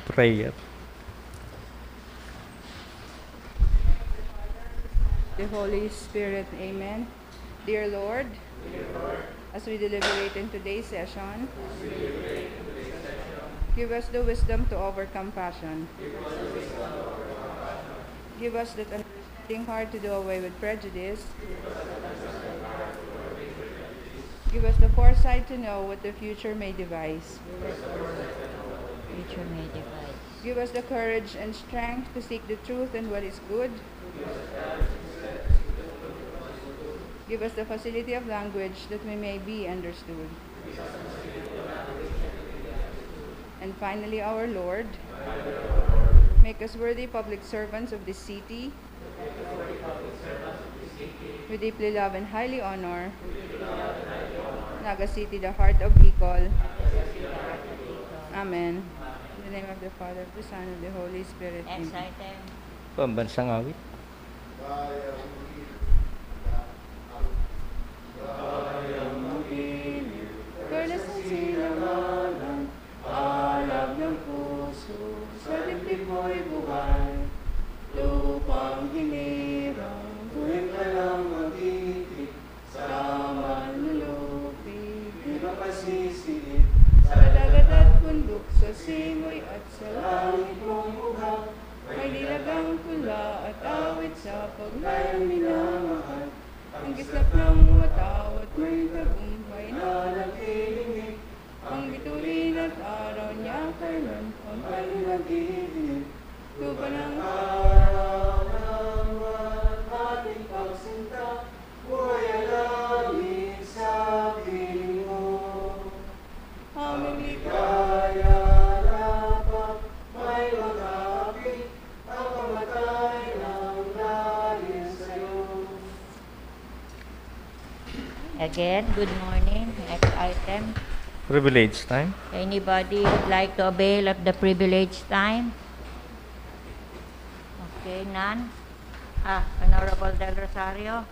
Prayer. The Holy Spirit, amen. Dear Lord, as we deliberate in today's session, give us the wisdom to overcome passion. Give us that understanding heart to do away with prejudice. Give us the foresight to know what the future may devise. Give us the courage and strength to seek the truth and what is good. Give us the facility of language that we may be understood. And finally, our Lord, make us worthy public servants of this city. We deeply love and highly honor Naga City, the heart of Bicol. Amen. In the name of the Father, of the Son, and of the Holy Spirit. Next Amen. item. Pambansang awit. Perlas ng silanganan, alab ng puso, sa dibdib mo'y buhay. Lupang hinirang, tuwing ka lang mag-ibig, sa manlulupig, di makasisiit. Sa dagat at bundok, sa simoy at sa langit mong buhang, may nilagang pula at awit sa paglayang minamahal. Ang gislap ng watawat may tagumpay na nagtitingin. Ang bituin at araw niya kailan ang pag-ibig. Tuba ng araw ng ating pagsinta, buhay alangin sa piling mo. Aming ligaya dapat may mag-api, ang pamatay ng dahil sa'yo. Again, good morning. Next item. Privilege time. Anybody would like to avail of the privilege time? Okay, none. Honorable Del Rosario.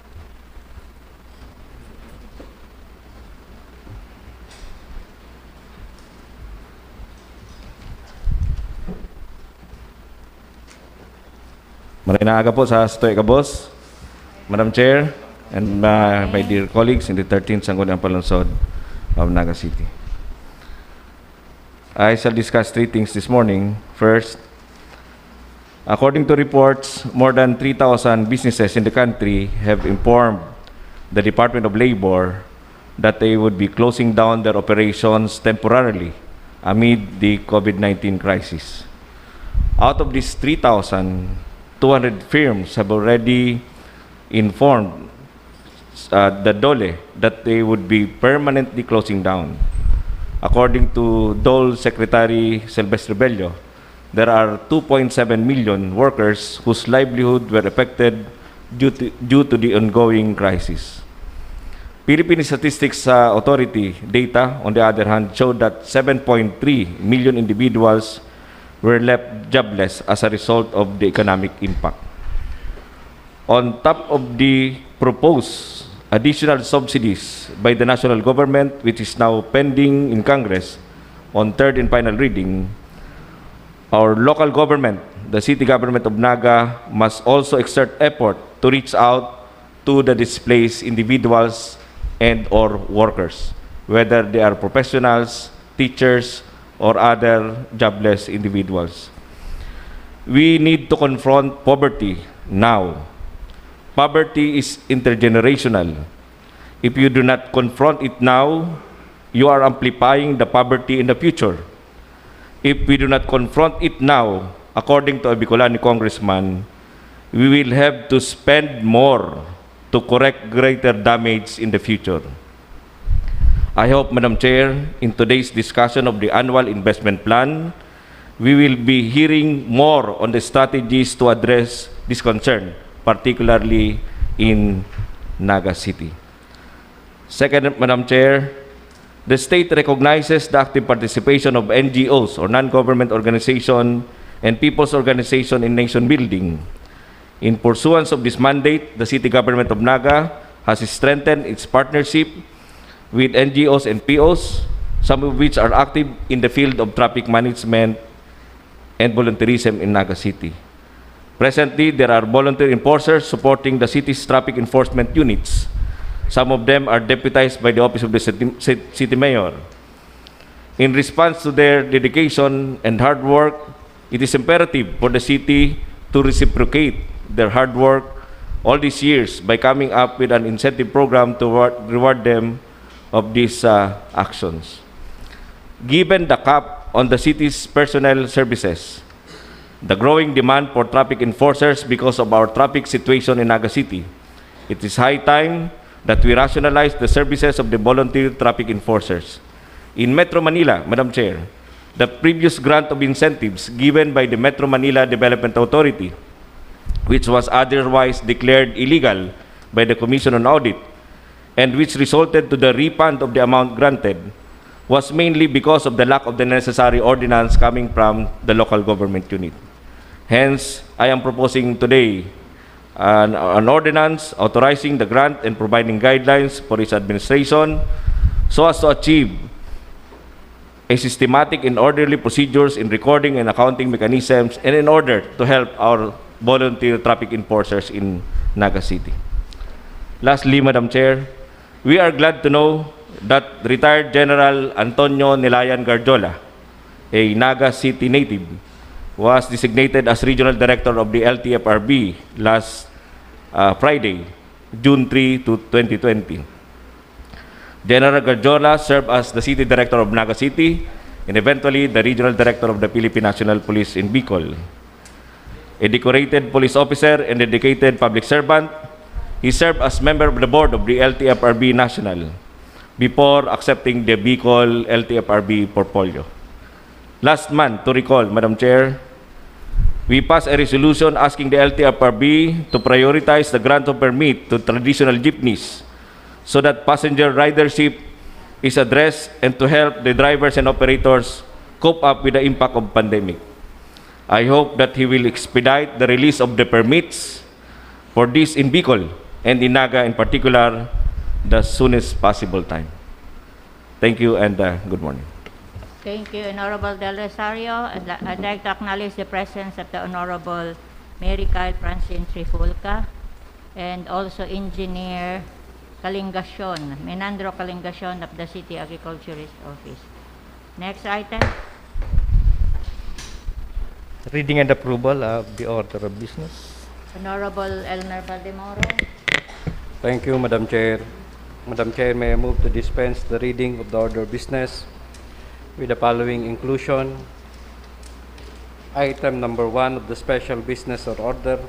Maraming aga po sa Stoy Kabos, Madam Chair, and my dear colleagues in the 13th Sangguniang Palunsod of Naga City. I shall discuss three things this morning. First, according to reports, more than 3,000 businesses in the country have informed the Department of Labor that they would be closing down their operations temporarily amid the COVID-19 crisis. Out of these 3,000, 200 firms have already informed the DOLE that they would be permanently closing down. According to DOLE Secretary Silvestre Bello, there are 2.7 million workers whose livelihood were affected due to the ongoing crisis. Philippine Statistics Authority data, on the other hand, showed that 7.3 million individuals were left jobless as a result of the economic impact. On top of the proposed additional subsidies by the national government, which is now pending in Congress on third and final reading, our local government, the city government of Naga, must also exert effort to reach out to the displaced individuals and or workers, whether they are professionals, teachers, or other jobless individuals. We need to confront poverty now. Poverty is intergenerational. If you do not confront it now, you are amplifying the poverty in the future. If we do not confront it now, according to a Bicolani congressman, we will have to spend more to correct greater damage in the future. I hope, Madam Chair, in today's discussion of the annual investment plan, we will be hearing more on the strategies to address this concern, particularly in Naga City. Second, Madam Chair, the state recognizes the active participation of NGOs or non-government organization and people's organization in nation building. In pursuance of this mandate, the city government of Naga has strengthened its partnership with NGOs and POs, some of which are active in the field of traffic management and volunteerism in Naga City. Presently, there are volunteer enforcers supporting the city's traffic enforcement units. Some of them are deputized by the Office of the City Mayor. In response to their dedication and hard work, it is imperative for the city to reciprocate their hard work all these years by coming up with an incentive program to reward them of these actions. Given the cap on the city's personnel services, the growing demand for traffic enforcers because of our traffic situation in Naga City, it is high time that we rationalize the services of the volunteer traffic enforcers. In Metro Manila, Madam Chair, the previous grant of incentives given by the Metro Manila Development Authority, which was otherwise declared illegal by the Commission on Audit, and which resulted to the refund of the amount granted, was mainly because of the lack of the necessary ordinance coming from the local government unit. Hence, I am proposing today an ordinance authorizing the grant and providing guidelines for its administration so as to achieve a systematic and orderly procedures in recording and accounting mechanisms, and in order to help our volunteer traffic enforcers in Naga City. Lastly, Madam Chair, we are glad to know that retired General Antonio Nilayan Garjola, a Naga City native, was designated as Regional Director of the LTFRB last Friday, June 3 to 2020. General Garjola served as the City Director of Naga City and eventually the Regional Director of the Philippine National Police in Bicol. A decorated police officer and dedicated public servant, he served as member of the board of the LTFRB National before accepting the Bicol LTFRB portfolio. Last month, to recall, Madam Chair, we passed a resolution asking the LTFRB to prioritize the grant of permit to traditional jeepneys so that passenger ridership is addressed and to help the drivers and operators cope up with the impact of pandemic. I hope that he will expedite the release of the permits for this in Bicol and in Naga in particular the soonest possible time. Thank you and good morning. Thank you, Honorable Del Rosario. I'd like to acknowledge the presence of the Honorable Mary Kyle Francine Trifulca and also Engineer Kalingasyon, Menandro Kalingasyon of the City Agriculturist Office. Next item. Reading and approval of the order of business. Honorable Elmer Valdemoro. Thank you, Madam Chair. Madam Chair, may I move to dispense the reading of the order of business with the following inclusion. Item number 1 of the special business or order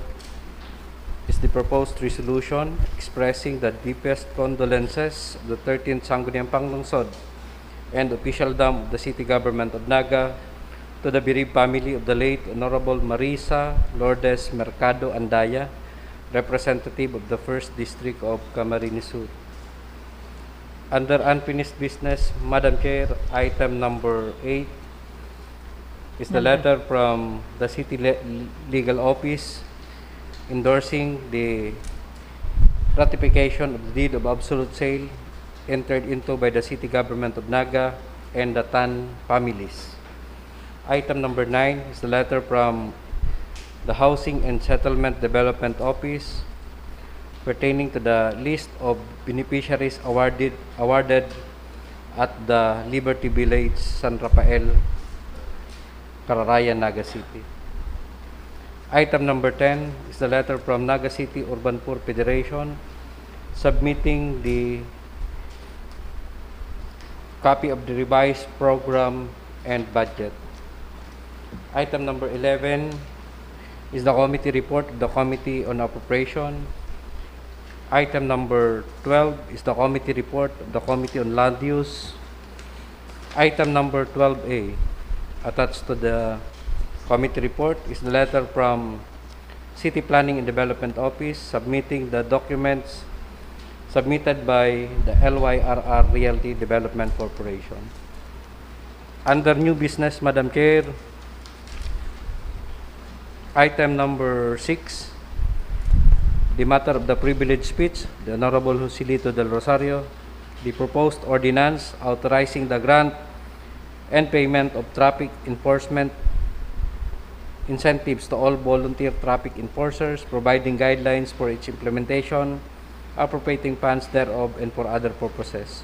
is the proposed resolution expressing the deepest condolences of the 13th Sangguniang Panglungsod and officialdom of the city government of Naga to the bereaved family of the late Honorable Marisa Lourdes Mercado Andaya, representative of the 1st District of Camarines Sur. Under unfinished business, Madam Chair, item number 8 is the letter from the City Legal Office endorsing the ratification of the deed of absolute sale entered into by the City Government of Naga and the Tan families. Item number 9 is the letter from the Housing and Settlement Development Office pertaining to the list of beneficiaries awarded at the Liberty Village, San Rafael, Cararayan, Naga City. Item number 10 is the letter from Naga City Urban Poor Federation submitting the copy of the revised program and budget. Item number 11 is the committee report of the Committee on Appropriation. Item number 12 is the committee report of the Committee on Land Use. Item number 12A, attached to the committee report, is the letter from City Planning and Development Office submitting the documents submitted by the LYRR Realty Development Corporation. Under new business, Madam Chair, item number 6, the matter of the privilege speech, the Honorable Joselito Del Rosario, the proposed ordinance authorizing the grant and payment of traffic enforcement incentives to all volunteer traffic enforcers, providing guidelines for its implementation, appropriating funds thereof, and for other purposes.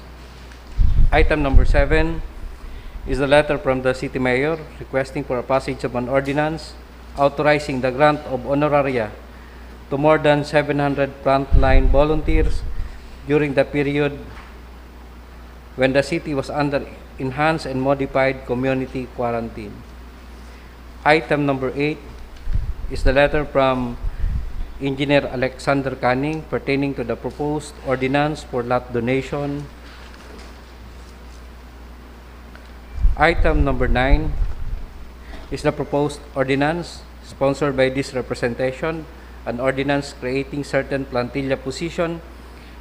Item number 7 is a letter from the City Mayor requesting for a passage of an ordinance authorizing the grant of honoraria to more than 700 frontline volunteers during the period when the city was under enhanced and modified community quarantine. Item number 8 is the letter from Engineer Alexander Canning pertaining to the proposed ordinance for lot donation. Item number 9 is the proposed ordinance sponsored by this representation, an ordinance creating certain plantilla position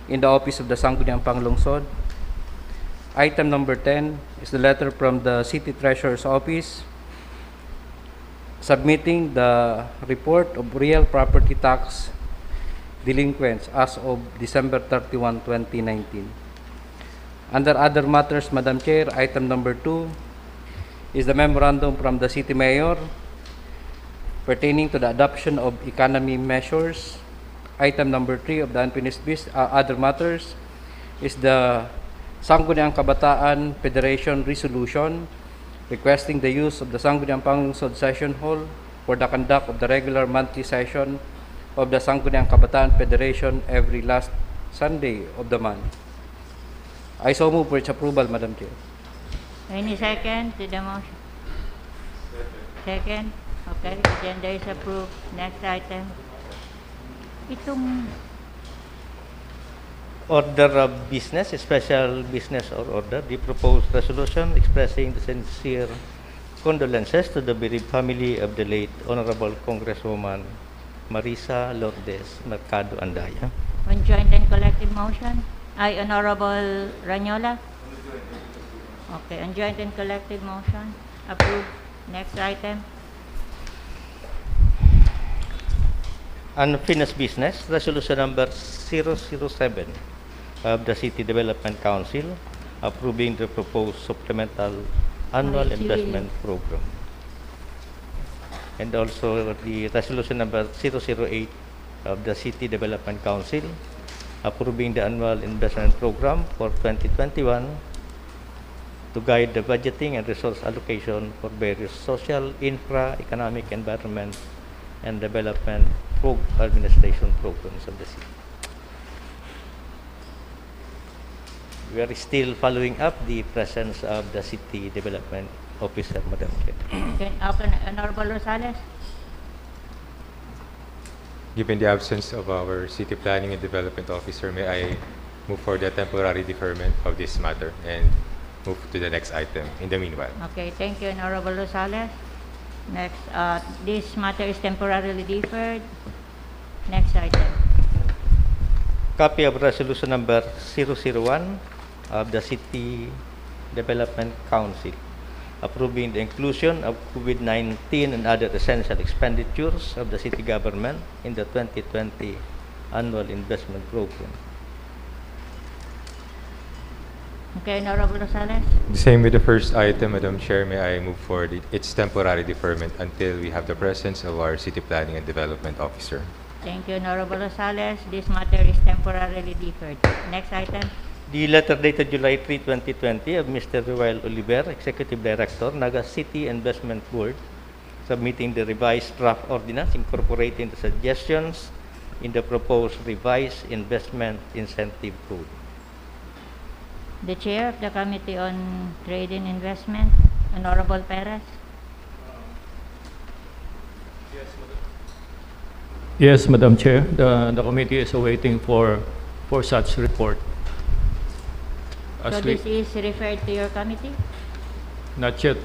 in the office of the Sangguniang Panglungsod. Item number 10 is the letter from the City Treasurer's Office submitting the report of real property tax delinquents as of December 31, 2019. Under other matters, Madam Chair, item number 2 is the memorandum from the City Mayor pertaining to the adoption of economy measures. Item number 3 of the unfinished other matters is the Sangguniang Kabataan Federation resolution requesting the use of the Sangguniang Panglungsod Session Hall for the conduct of the regular monthly session of the Sangguniang Kabataan Federation every last Sunday of the month. I so move for its approval, Madam Chair. Any second to the motion? Second? Okay, agenda is approved. Next item. Itong Order of business, special business or order, the proposed resolution expressing the sincere condolences to the bereaved family of the late Honorable Congresswoman Marisa Lourdes Mercado Andaya. on joint and collective motion. Honorable Ranyola? Okay, on joint and collective motion. Approved. Next item. Unfinished business, resolution number 007 of the City Development Council approving the proposed supplemental annual Civil. investment program. And also the resolution number 008 of the City Development Council approving the annual investment program for 2021 to guide the budgeting and resource allocation for various social, infra, economic, environment, and development administration programs of the city. We are still following up the presence of the city development officer, Madam Chair. Okay, Honorable Rosales? Given the absence of our City Planning and Development Officer, may I move for the temporary deferment of this matter and move to the next item in the meanwhile. Okay, thank you, Honorable Rosales. Next, this matter is temporarily deferred. Next item. Copy of resolution number 001 of the City Development Council approving the inclusion of COVID-19 and other essential expenditures of the city government in the 2020 annual investment program. Okay, Honorable Rosales? Same with the first item, Madam Chair, may I move for its temporary deferment until we have the presence of our City Planning and Development Officer. Thank you, Honorable Rosales. This matter is temporarily deferred. Next item. The letter dated July 3, 2020 of Mr. Ruel Oliver, Executive Director, Naga City Investment Board, submitting the revised draft ordinance incorporating the suggestions in the proposed revised investment incentive code. The Chair of the Committee on Trade and Investment, Honorable Perez. Yes, Madam Chair. The committee is awaiting for such report. So this is referred to your committee? Not yet.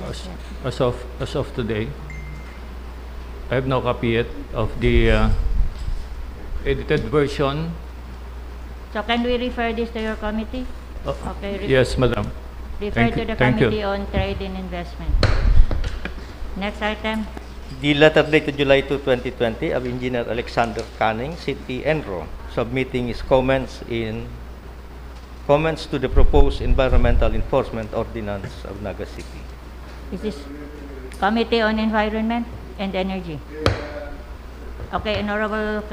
Not yet. As of today, I have no copy yet of the edited version. So can we refer this to your committee? Okay. Yes, Madam. Refer to the Thank you. Committee on Trade and Investment. Next item. The letter dated July 2, 2020 of Engineer Alexander Canning, City Enro, submitting his comments to the proposed environmental enforcement ordinance of Naga City. Is this Committee on Environment? and Energy. Okay, Honorable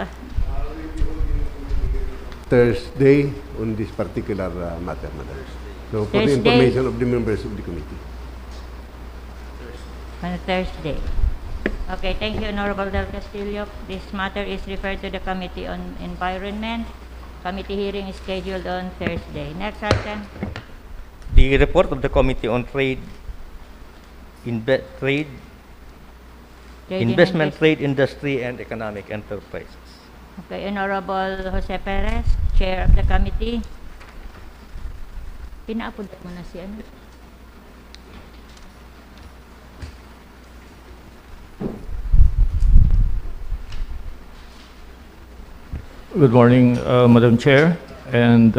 Thursday on this particular matter, Madam. So for the Thursday. information of the members of the committee. on Thursday. Okay, thank you, Honorable Del Castillo. This matter is referred to the Committee on Environment. Committee hearing is scheduled on Thursday. Next item. The report of the Committee on Trade, Trade and Investment, Industry. Trade, Industry, and Economic Enterprises. Okay, Honorable Jose Perez, Chair of the Committee. Pinapunta mo na si ano? Good morning, Madam Chair and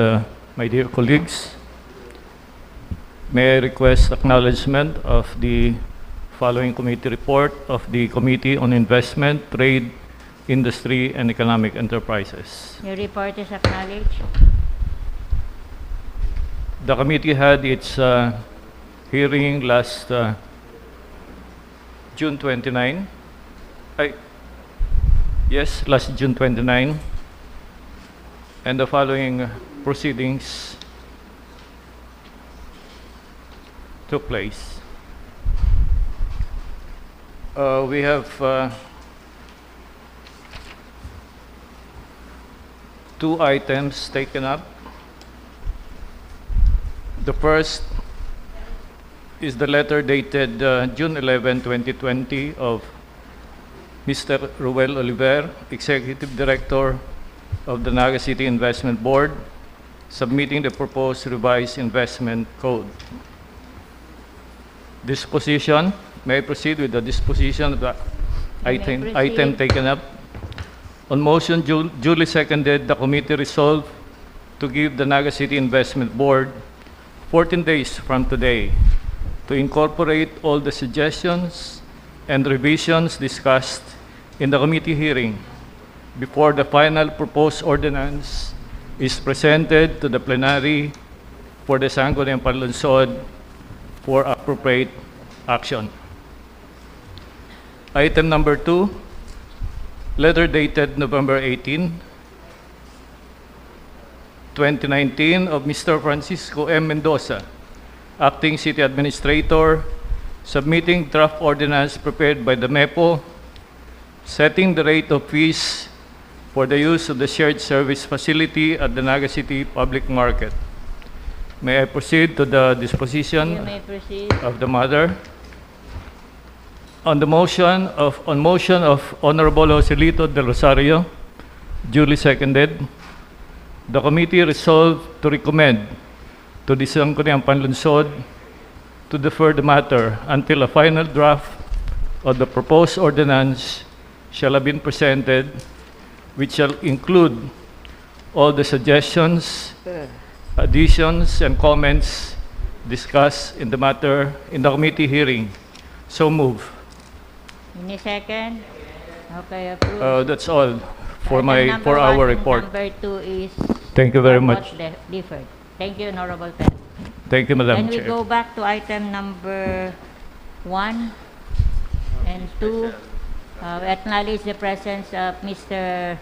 my dear colleagues. May I request acknowledgement of the following committee report of the Committee on Investment, Trade, Industry, and Economic Enterprises. Your report is acknowledged. The committee had its hearing last June 29. Last June 29. And the following proceedings took place. We have two items taken up. The first is the letter dated June 11, 2020 of Mr. Ruel Oliver, Executive Director of the Naga City Investment Board, submitting the proposed revised investment code. Disposition. May I proceed with the disposition of the You may item proceed. taken up? On motion duly seconded, the committee resolved to give the Naga City Investment Board 14 days from today to incorporate all the suggestions and revisions discussed in the committee hearing before the final proposed ordinance is presented to the plenary for the Sangguniang Panlunsod for appropriate action. Item number 2, letter dated November 18, 2019 of Mr. Francisco M. Mendoza, Acting City Administrator, submitting draft ordinance prepared by the MEPO, setting the rate of fees for the use of the shared service facility at the Naga City Public Market. May I proceed to the You disposition may proceed. of the matter? On motion of Honorable Joselito del Rosario, duly seconded, the committee resolved to recommend to the Sangguniang Panlunsod to defer the matter until a final draft of the proposed ordinance shall have been presented, which shall include all the suggestions, additions, and comments discussed in the matter in the committee hearing. So move. Any second? Okay, approved. That's all for Item number our one, report. Number 2 is Thank you very somewhat much. Deferred. Thank you, Honorable Pen. Thank you, Madam Then we Chair. go back to item number 1 and 2. We acknowledge the presence of Mr.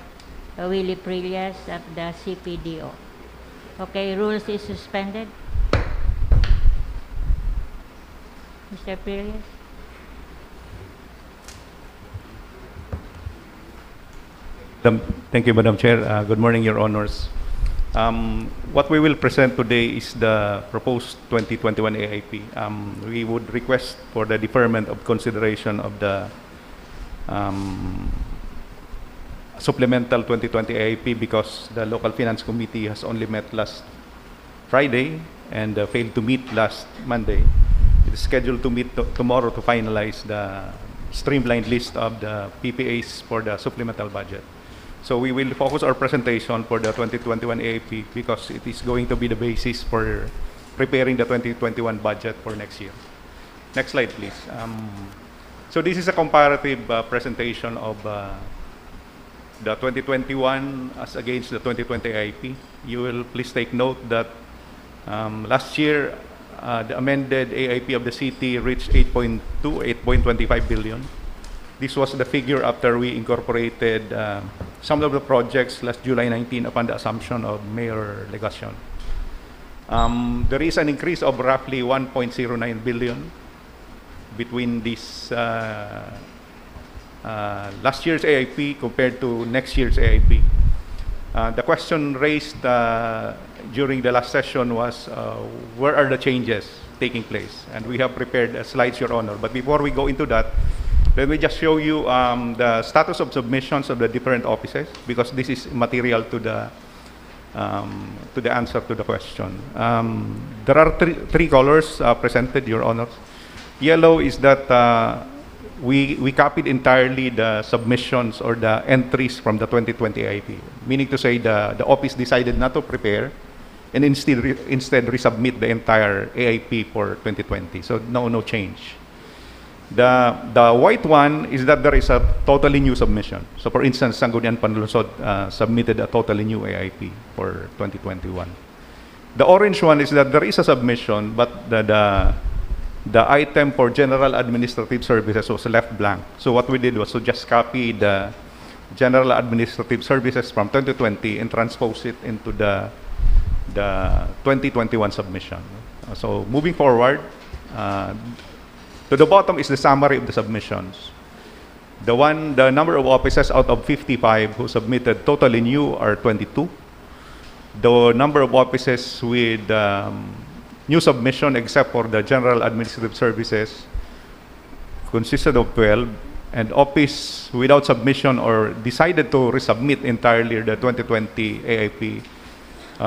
Willie Prillas of the CPDO. Okay, rules is suspended. Mr. Prillas? Thank you, Madam Chair. Good morning, Your Honors. What we will present today is the proposed 2021 AIP. We would request for the deferment of consideration of the supplemental 2020 AIP because the Local Finance Committee has only met last Friday and failed to meet last Monday. It is scheduled to meet tomorrow to finalize the streamlined list of the PPAs for the supplemental budget. So we will focus our presentation for the 2021 AIP because it is going to be the basis for preparing the 2021 budget for next year. Next slide, please. So this is a comparative presentation of the 2021 as against the 2020 AIP. You will please take note that last year, the amended AIP of the city reached 8.25 billion. This was the figure after we incorporated some of the projects last July 19 upon the assumption of Mayor Legacion. There is an increase of roughly 1.09 billion between this last year's AIP compared to next year's AIP. The question raised during the last session was, where are the changes taking place? And we have prepared slides, Your Honor. But before we go into that, let me just show you the status of submissions of the different offices, because this is material to the answer to the question. There are three colors presented, Your Honors. Yellow is that we copied entirely the submissions or the entries from the 2020 AIP, meaning to say the office decided not to prepare and instead resubmit the entire AIP for 2020. So no change. The white one is that there is a totally new submission. So for instance, Sangguniang Panlunsod submitted a totally new AIP for 2021. The orange one is that there is a submission, but the item for general administrative services was left blank. So what we did was to just copy the general administrative services from 2020 and transpose it into the 2021 submission. So moving forward, to the bottom is the summary of the submissions. The number of offices out of 55 who submitted totally new are 22. The number of offices with new submission, except for the general administrative services, consisted of 12, and office without submission or decided to resubmit entirely the 2020 AIP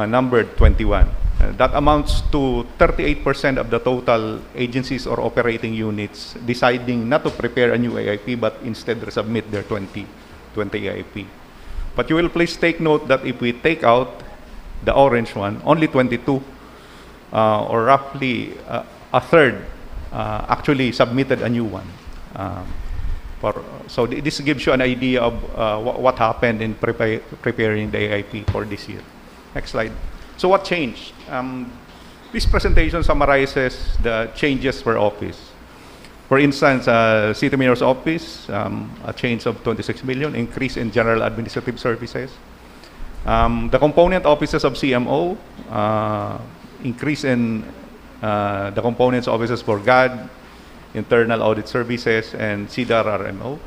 numbered 21. That amounts to 38% of the total agencies or operating units deciding not to prepare a new AIP but instead resubmit their 2020 AIP. But you will please take note that if we take out the orange one, only 22 or roughly a third actually submitted a new one. So this gives you an idea of what happened in preparing the AIP for this year. Next slide. So what changed? This presentation summarizes the changes per office. For instance, City Mayor's Office, a change of 26 million, increase in general administrative services. The component offices of CMO, increase in the components offices for GAD, Internal Audit Services, and CDAR RMO.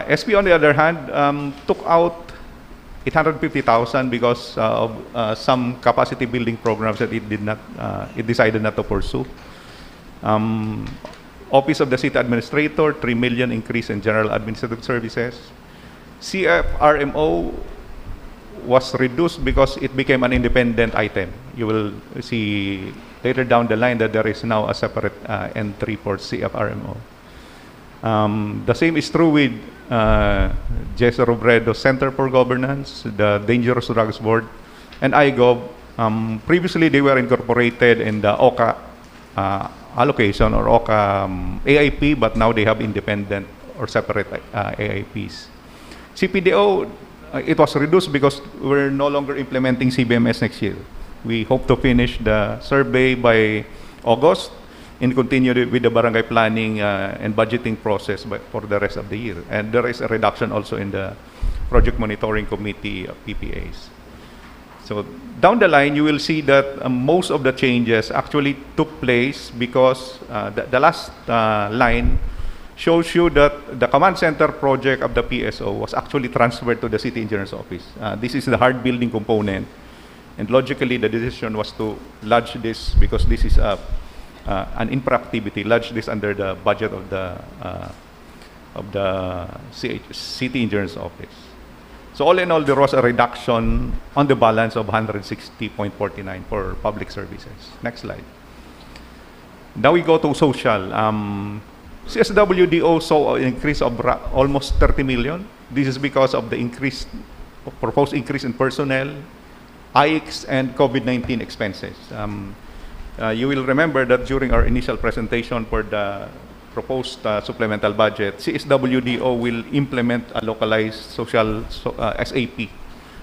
SP, on the other hand, took out 850,000 because of some capacity building programs that it decided not to pursue. Office of the City Administrator, 3 million increase in general administrative services. CFRMO was reduced because it became an independent item. You will see later down the line that there is now a separate entry for CFRMO. The same is true with Jesse Robredo Center for Governance, the Dangerous Drugs Board, and IGOV. Previously, they were incorporated in the OCA allocation or OCA AIP, but now they have independent or separate AIPs. CPDO, it was reduced because we're no longer implementing CBMS next year. We hope to finish the survey by August and continue with the barangay planning and budgeting process for the rest of the year. And there is a reduction also in the Project Monitoring Committee PPAs. So down the line, you will see that most of the changes actually took place because the last line shows you that the command center project of the PSO was actually transferred to the City Engineer's Office. This is the hard building component. And logically, the decision was to lodge this because this is an infra activity, lodge this under the budget of the City Engineer's Office. So all in all, there was a reduction on the balance of 160.49 for public services. Next slide. Now we go to social. CSWDO saw an increase of almost 30 million. This is because of the proposed increase in personnel, IX, and COVID-19 expenses. You will remember that during our initial presentation for the proposed supplemental budget, CSWDO will implement a localized social SAP.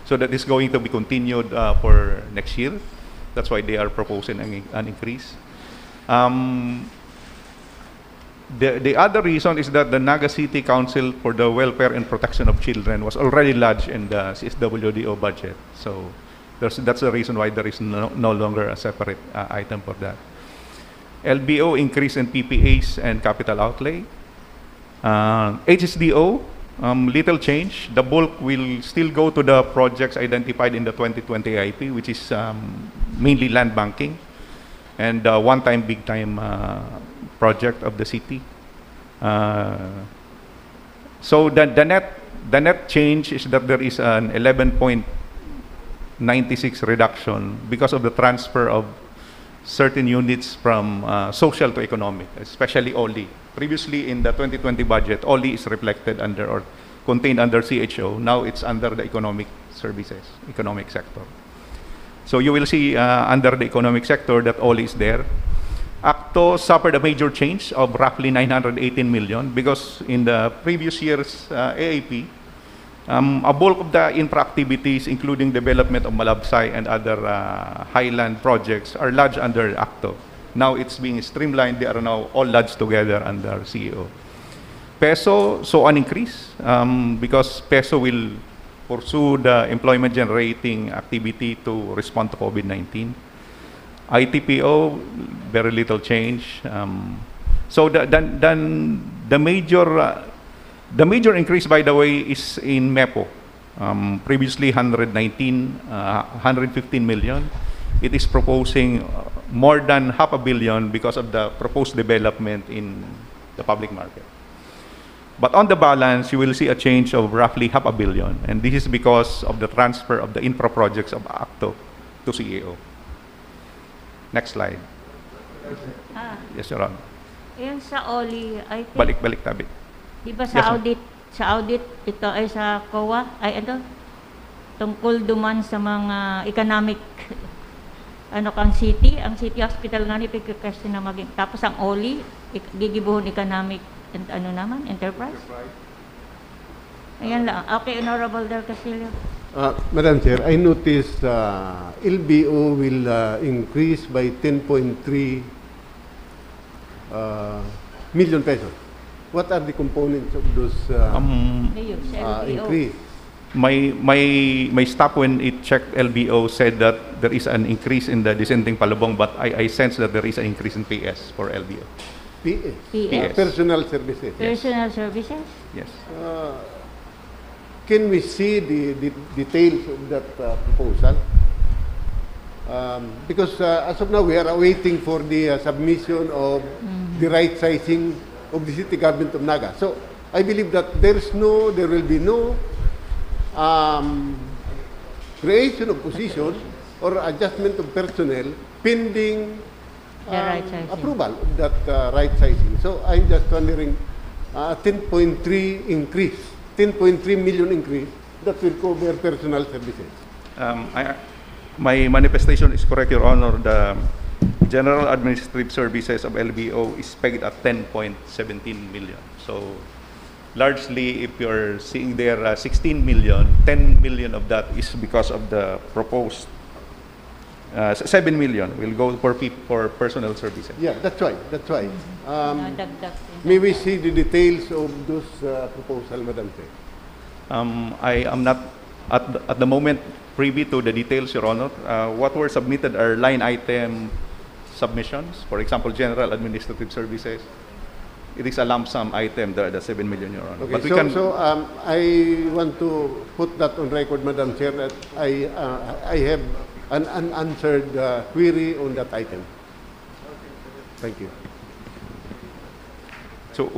So that is going to be continued for next year. That's why they are proposing an increase. The other reason is that the Naga City Council for the Welfare and Protection of Children was already lodged in the CSWDO budget. So that's the reason why there is no longer a separate item for that. LBO increase in PPAs and capital outlay. HSDO, little change. The bulk will still go to the projects identified in the 2020 IP, which is mainly land banking and one-time, big-time project of the city. So the net change is that there is an 11.96 reduction because of the transfer of certain units from social to economic, especially OLI. Previously in the 2020 budget, OLI is reflected under or contained under CHO. Now it's under the economic services, economic sector. So you will see under the economic sector that OLI is there. ACTO suffered a major change of roughly 918 million because in the previous year's AAP, a bulk of the infra activities, including development of Malabsay and other highland projects, are lodged under ACTO. Now it's being streamlined. They are now all lodged together under CEO. PESO saw an increase because PESO will pursue the employment generating activity to respond to COVID-19. ITPO, very little change. So the major increase, by the way, is in MEPO. Previously 115 million. It is proposing more than half a billion because of the proposed development in the public market. But on the balance, you will see a change of roughly half a billion, and this is because of the transfer of the infra projects of ACTO to CEO. Next slide. Yes, Your Honor. Ayan sa OLI, I think, Balik tabi. di ba Yes, sa ma'am. audit, ito ay sa COA, ay ano, tungkol duman sa mga economic, ang city hospital nga ni pagkakasya na maging, tapos ang OLI, gigibuhon economic, and enterprise. Ayan lang. Okay, Honorable Del Castillo. Madam Chair, I noticed LBO will increase by 10.3 million pesos. What are the components of those increase? My staff, when it checked LBO, said that there is an increase in the dissenting palubong, but I sense that there is an increase in PS for LBO. PS. Personal services. Personal services? Yes. Can we see the details of that proposal? Because as of now, we are awaiting for the submission of the right sizing of the city government of Naga. So I believe that there will be no creation of position or adjustment of personnel pending The right sizing. approval of that right sizing. So I'm just wondering, 10.3 increase, 10.3 million increase, that will cover personal services. My manifestation is correct, Your Honor. The general administrative services of LBO is pegged at 10.17 million. So largely, if you're seeing there 16 million, 10 million of that is because of the proposed 7 million will go for personal services. Yeah, that's right. That's right. Dagdag. May we see the details of those proposal, Madam Chair? I am not at the moment privy to the details, Your Honor. What were submitted are line item submissions. For example, general administrative services. It is a lump sum item, the 7 million, Your Honor. Okay, I want to put that on record, Madam Chair, that I have an unanswered query on that item. Thank you. So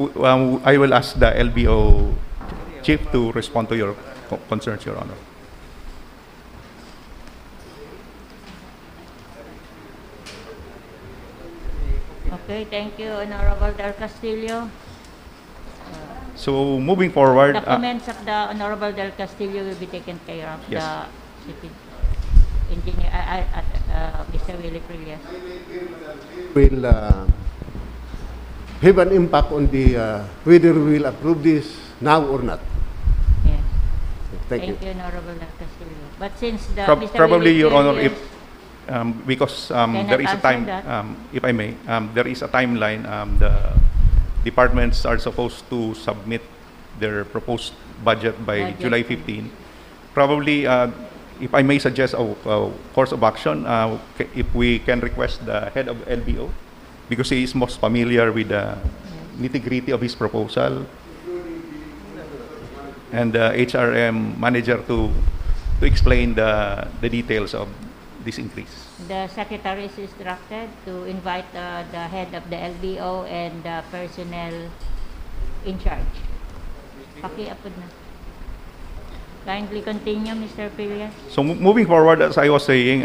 I will ask the LBO chief to respond to your concerns, Your Honor. Okay, thank you, Honorable Del Castillo. So moving forward, The comments of the Honorable Del Castillo will be taken care of. Yes. The city engineer, Mr. Willie Prillas. Will have an impact on the whether we will approve this now or not. Yes. Thank you. Honorable Del Castillo. But since the Mr. probably, Willie Your Honor, Prillas- if because Cannot there is a answer time, that. if I may, there is a timeline. departments are supposed to submit their proposed budget by Budget. July 15. Probably, if I may suggest a course of action, if we can request the head of LBO, because he is most familiar with the nitty-gritty of his proposal, and the HRM manager to explain the details of this increase. The secretary is instructed to invite the head of the LBO and the personnel in charge. Pakiapod na. Kindly continue, Mr. Pillas. So moving forward, as I was saying,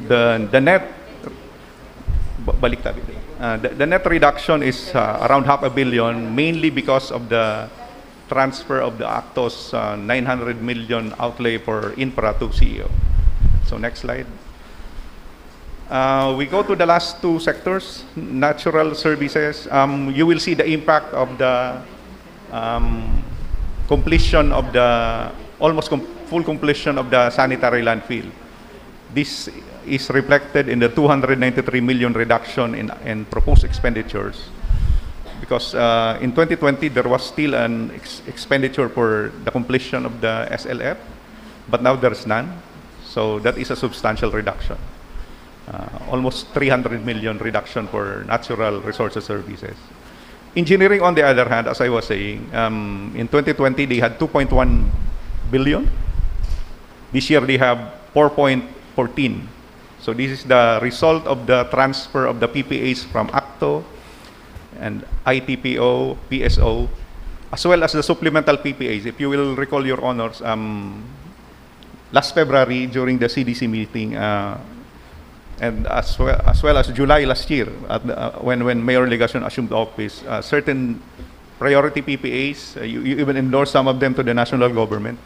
the net balik tabi. The net reduction is around $500 million, mainly because of the transfer of the Actos 900 million outlay for infra to CEO. So next slide. We go to the last two sectors, natural services. You will see the impact of the completion of the full completion of the sanitary landfill. This is reflected in the 293 million reduction in proposed expenditures, because in 2020 there was still an expenditure for the completion of the SLF, but now there's none. So that is a substantial reduction. Almost 300 million reduction for natural resources services. Engineering, on the other hand, as I was saying, in 2020 they had 2.1 billion. This year they have 4.14. So this is the result of the transfer of the PPAs from ACTO and ITPO, PSO, as well as the supplemental PPAs. If you will recall, your honors, last February during the CDC meeting, and as well as July last year, when Mayor Legacion assumed office, certain priority PPAs, you even endorsed some of them to the national government.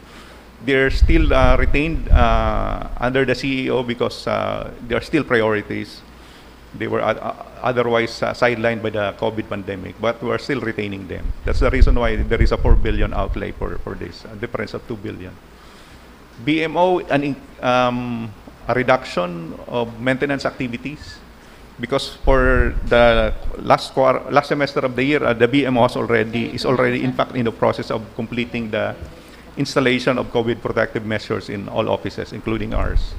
They're still retained under the CEO because they are still priorities. They were otherwise sidelined by the COVID pandemic, but we're still retaining them. That's the reason why there is a 4 billion outlay for this, a difference of 2 billion. BMO, a reduction of maintenance activities, because for the last semester of the year, the BMO is already in fact in the process of completing the installation of COVID protective measures in all offices, including ours.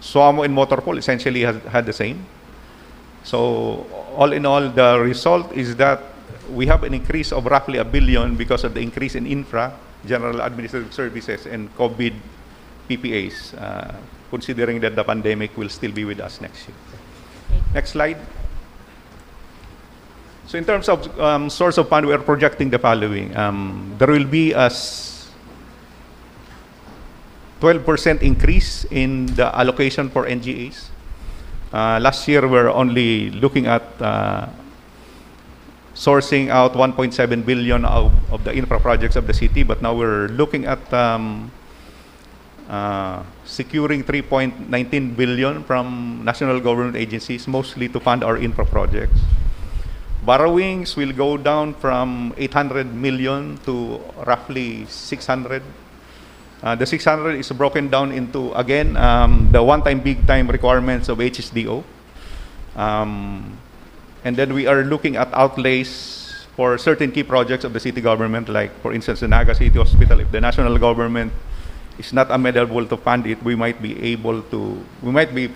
SOAMO and Motorpol essentially had the same. So all in all, the result is that we have an increase of roughly $1 billion because of the increase in infra, general administrative services, and COVID PPAs, considering that the pandemic will still be with us next year. Next slide. So in terms of source of fund, we are projecting the following. There will be a 12% increase in the allocation for NGAs. Last year, we're only looking at sourcing out 1.7 billion of the infra projects of the city, but now we're looking at securing 3.19 billion from national government agencies, mostly to fund our infra projects. Borrowings will go down from 800 million to roughly 600. The 600 is broken down into, again, the one-time big-time requirements of HSDO. And then we are looking at outlays for certain key projects of the city government, like, for instance, the Naga City Hospital. If the national government is not amenable to fund it, we might be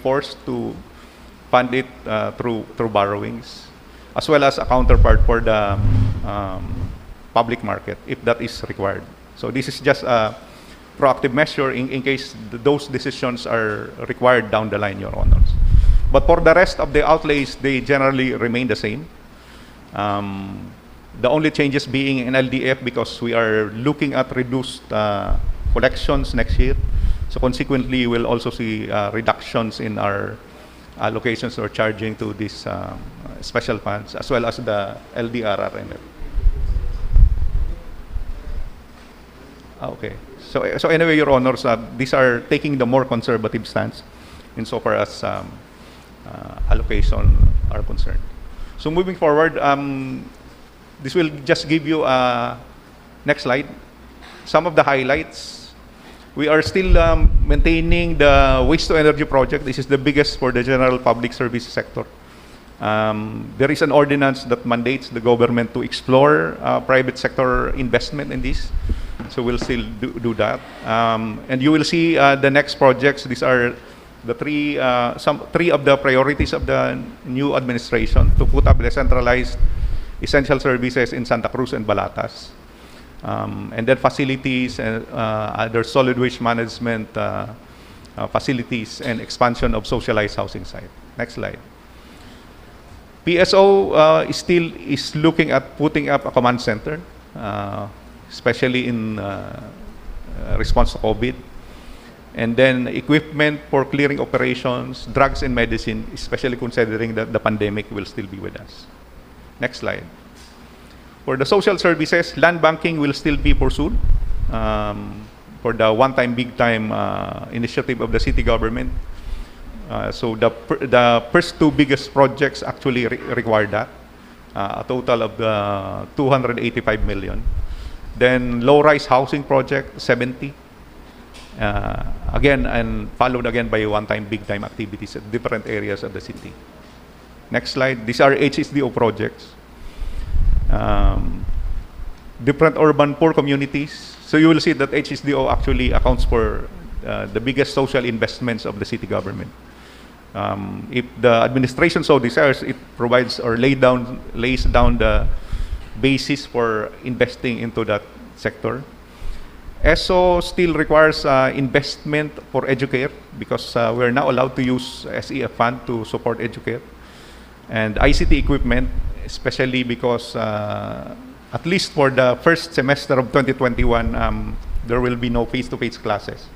forced to fund it through borrowings, as well as a counterpart for the public market, if that is required. So this is just a proactive measure in case those decisions are required down the line, Your Honors. But for the rest of the outlays, they generally remain the same. The only changes being in LDF, because we are looking at reduced collections next year. So consequently, you will also see reductions in our allocations or charging to these special funds, as well as the LDRRMF. Okay. So anyway, Your Honors, these are taking the more conservative stance insofar as allocation are concerned. So moving forward, this will just give you next slide, some of the highlights. We are still maintaining the waste to energy project. This is the biggest for the general public service sector. There is an ordinance that mandates the government to explore private sector investment in this. So we'll still do that. And you will see the next projects. These are the three of the priorities of the new administration to put up decentralized essential services in Santa Cruz and Balatas. And then facilities and other solid waste management facilities and expansion of socialized housing site. Next slide. PSO is looking at putting up a command center, especially in response to COVID. And then equipment for clearing operations, drugs and medicine, especially considering that the pandemic will still be with us. Next slide. For the social services, land banking will still be pursued for the one-time, big-time initiative of the city government. So the first two biggest projects actually require that, a total of 285 million. Then low-rise housing project, 70. Again, and followed again by one-time, big-time activities at different areas of the city. Next slide. These are HSDO projects. Different urban poor communities. So you will see that HSDO actually accounts for the biggest social investments of the city government. If the administration so desires, it provides or lays down the basis for investing into that sector. ESO still requires investment for Educare because we're now allowed to use SEF fund to support Educare. And ICT equipment, especially because at least for the first semester of 2021, there will be no face-to-face classes.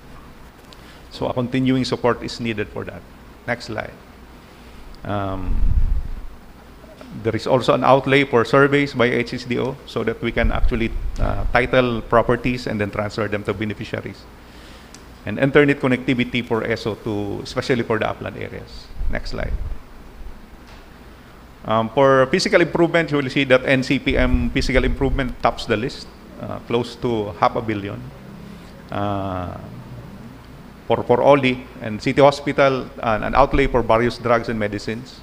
So a continuing support is needed for that. Next slide. There is also an outlay for surveys by HSDO so that we can actually title properties and then transfer them to beneficiaries. And internet connectivity for ESO, especially for the upland areas. Next slide. For physical improvement, you will see that NCPM physical improvement tops the list, close to 500 million. For OLI and City Hospital, an outlay for various drugs and medicines.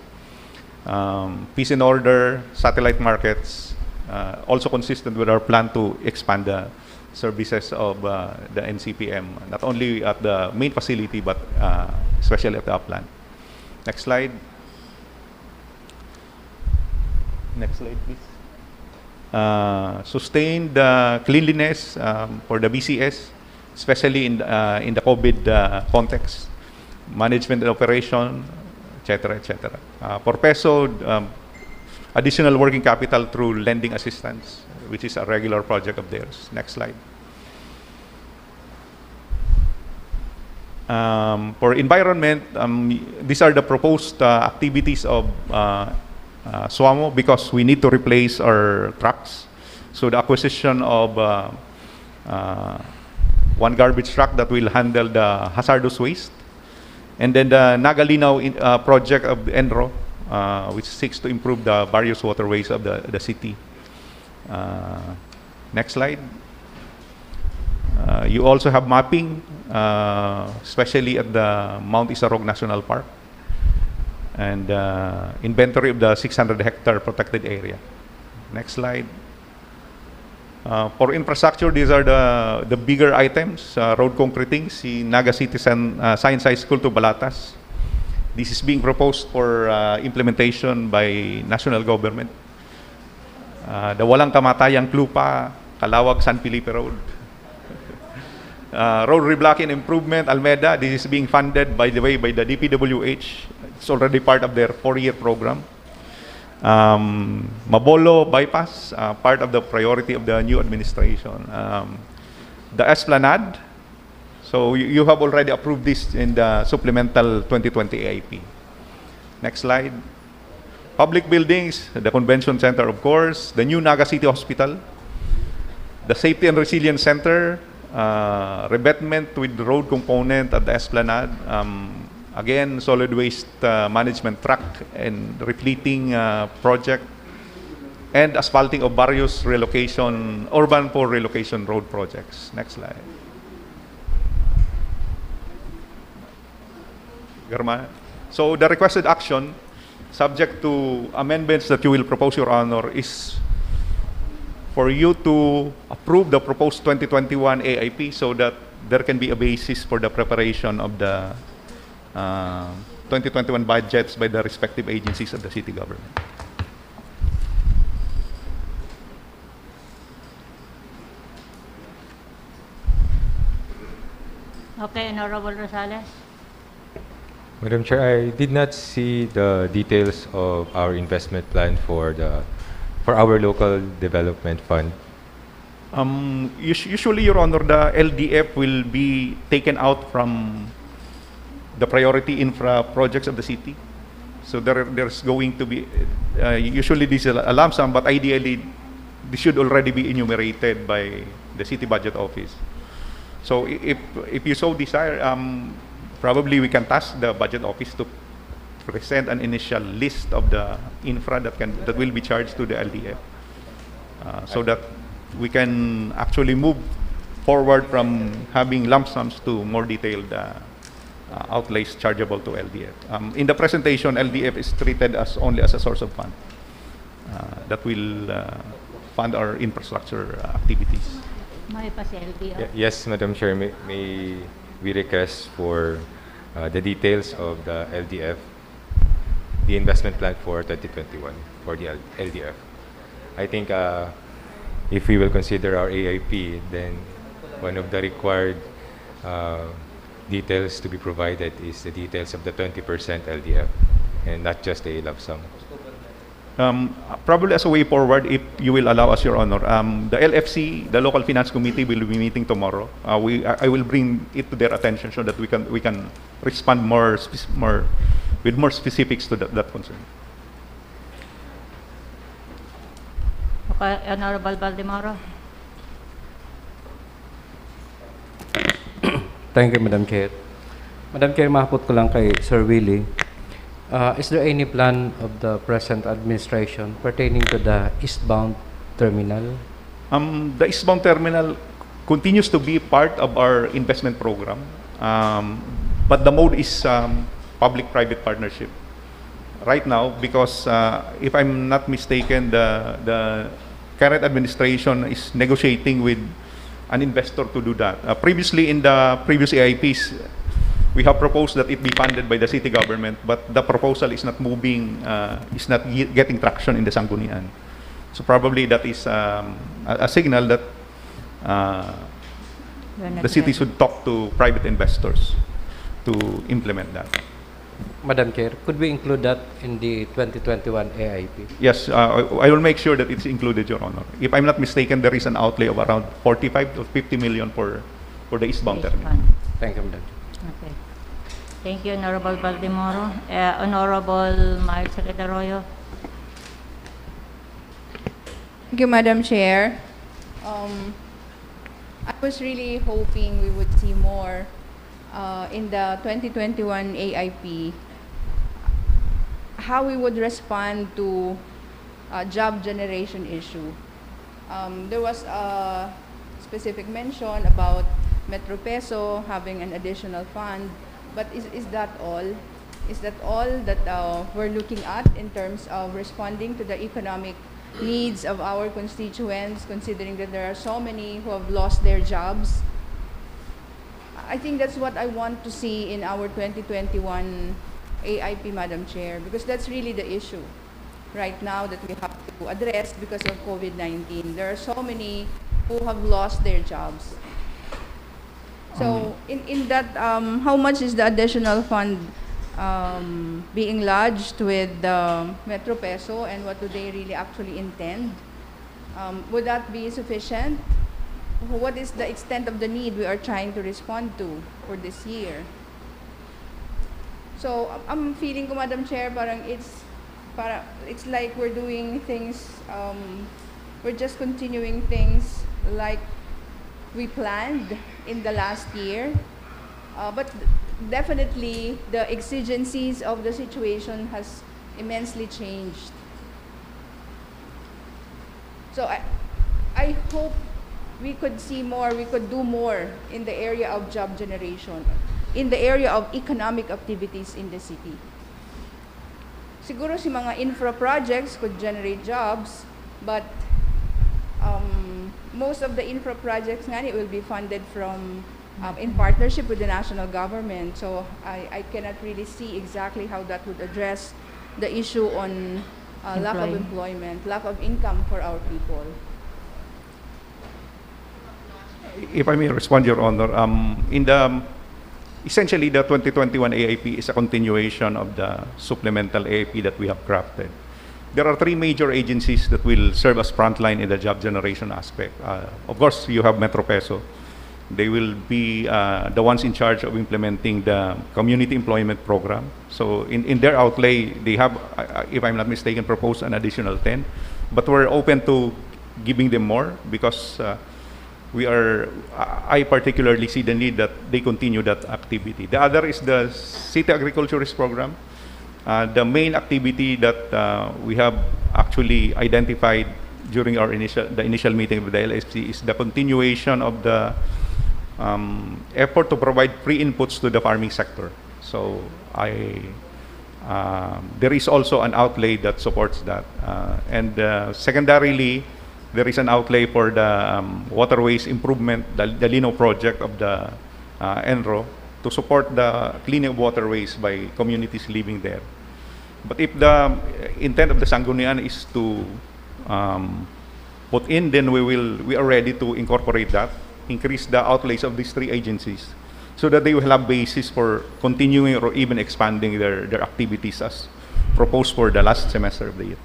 Peace and order, satellite markets, also consistent with our plan to expand the services of the NCPM, not only at the main facility, but especially at the upland. Next slide. Next slide, please. Sustain the cleanliness for the BCS, especially in the COVID context, management and operation, etc., etc. For PESO, additional working capital through lending assistance, which is a regular project of theirs. Next slide. For environment, these are the proposed activities of SWAMO because we need to replace our trucks. So the acquisition of one garbage truck that will handle the hazardous waste. And then the Nagalinaw project of the ENRO, which seeks to improve the various waterways of the city. Next slide. You also have mapping, especially at the Mount Isarog National Park, and inventory of the 600-hectare protected area. Next slide. For infrastructure, these are the bigger items. Road concreting, Naga City Science High School to Balatas. This is being proposed for implementation by national government. The Walang Kamatayang Clupa, Calawag, San Felipe Road. Road reblocking improvement, Almeda. This is being funded, by the way, by the DPWH. It's already part of their 4-year program. Mabolo bypass, part of the priority of the new administration. The Esplanade, so you have already approved this in the supplemental 2020 AIP. Next slide. Public buildings, the Convention Center, of course, the new Naga City Hospital, the Safety and Resilience Center, revetment with road component at the Esplanade. Again, solid waste management track and repleting project, and asphalting of various urban poor relocation road projects. Next slide. So the requested action subject to amendments that you will propose, Your Honor, is for you to approve the proposed 2021 AIP so that there can be a basis for the preparation of the 2021 budgets by the respective agencies of the city government. Okay, Honorable Rosales. Madam Chair, I did not see the details of our investment plan for our local development fund. Usually, Your Honor, the LDF will be taken out from the priority infra projects of the city. So there's going to be, usually this is a lump sum, but ideally this should already be enumerated by the city budget office. So if you so desire, probably we can task the budget office to present an initial list of the infra that will be charged to the LDF, so that we can actually move forward from having lump sums to more detailed outlays chargeable to LDF. In the presentation, LDF is treated as only as a source of fund that will fund our infrastructure activities. May pa si LDO. Yes, Madam Chair, may we request for the details of the LDF, the investment plan for 2021 for the LDF. I think if we will consider our AIP, then one of the required details to be provided is the details of the 20% LDF and not just a lump sum. Probably as a way forward, if you will allow us, Your Honor, the LFC, the Local Finance Committee, will be meeting tomorrow. I will bring it to their attention so that we can respond with more specifics to that concern. Okay, Honorable Baldemoro. Thank you, Madam Chair. Madam Chair, mahapot ko lang kay Sir Willie. Is there any plan of the present administration pertaining to the eastbound terminal? The eastbound terminal continues to be part of our investment program, but the mode is public-private partnership right now because, if I'm not mistaken, the current administration is negotiating with an investor to do that. Previously, in the previous AIPs, we have proposed that it be funded by the city government, but the proposal is not moving, is not getting traction in the Sangguniang. So probably that is a signal that the city should talk to private investors to implement that. Madam Chair, could we include that in the 2021 AIP? Yes, I will make sure that it's included, Your Honor. If I'm not mistaken, there is an outlay of around 45 to 50 million for the eastbound terminal. Thank you, Madam. Okay. Thank you, Honorable Baldemoro. Honorable Miles Secretario. Thank you, Madam Chair. I was really hoping we would see more in the 2021 AIP, how we would respond to job generation issue. There was a specific mention about Metro Peso having an additional fund, but is that all? Is that all that we're looking at in terms of responding to the economic needs of our constituents, considering that there are so many who have lost their jobs? I think that's what I want to see in our 2021 AIP, Madam Chair, because that's really the issue right now that we have to address because of COVID-19. There are so many who have lost their jobs. So in that, how much is the additional fund being lodged with Metro Peso, and what do they really actually intend? Would that be sufficient? What is the extent of the need we are trying to respond to for this year? So I'm feeling ko, Madam Chair, parang it's like we're doing things, we're just continuing things like we planned in the last year. But definitely the exigencies of the situation has immensely changed. So I hope we could see more, we could do more in the area of job generation, in the area of economic activities in the city. siguro si mga infra projects could generate jobs, but most of the infra projects nga it will be funded from in partnership with the national government. So I cannot really see exactly how that would address the issue on lack of employment, lack of income for our people. If I may respond, Your Honor, essentially the 2021 AIP is a continuation of the supplemental AIP that we have crafted. There are three major agencies that will serve as frontline in the job generation aspect. Of course, you have Metro Peso. They will be the ones in charge of implementing the community employment program. So in their outlay, they have, if I'm not mistaken, proposed an additional 10. But we're open to giving them more because I particularly see the need that they continue that activity. The other is the City Agriculturist Program. The main activity that we have actually identified during our initial meeting with the LSC is the continuation of the effort to provide free inputs to the farming sector. So there is also an outlay that supports that. And secondarily, there is an outlay for the waterways improvement, the Lino project of the ENRO, to support the cleaning of waterways by communities living there. But if the intent of the Sangguniang is to put in, then we are ready to incorporate that, increase the outlays of these three agencies, so that they will have basis for continuing or even expanding their activities as proposed for the last semester of the year.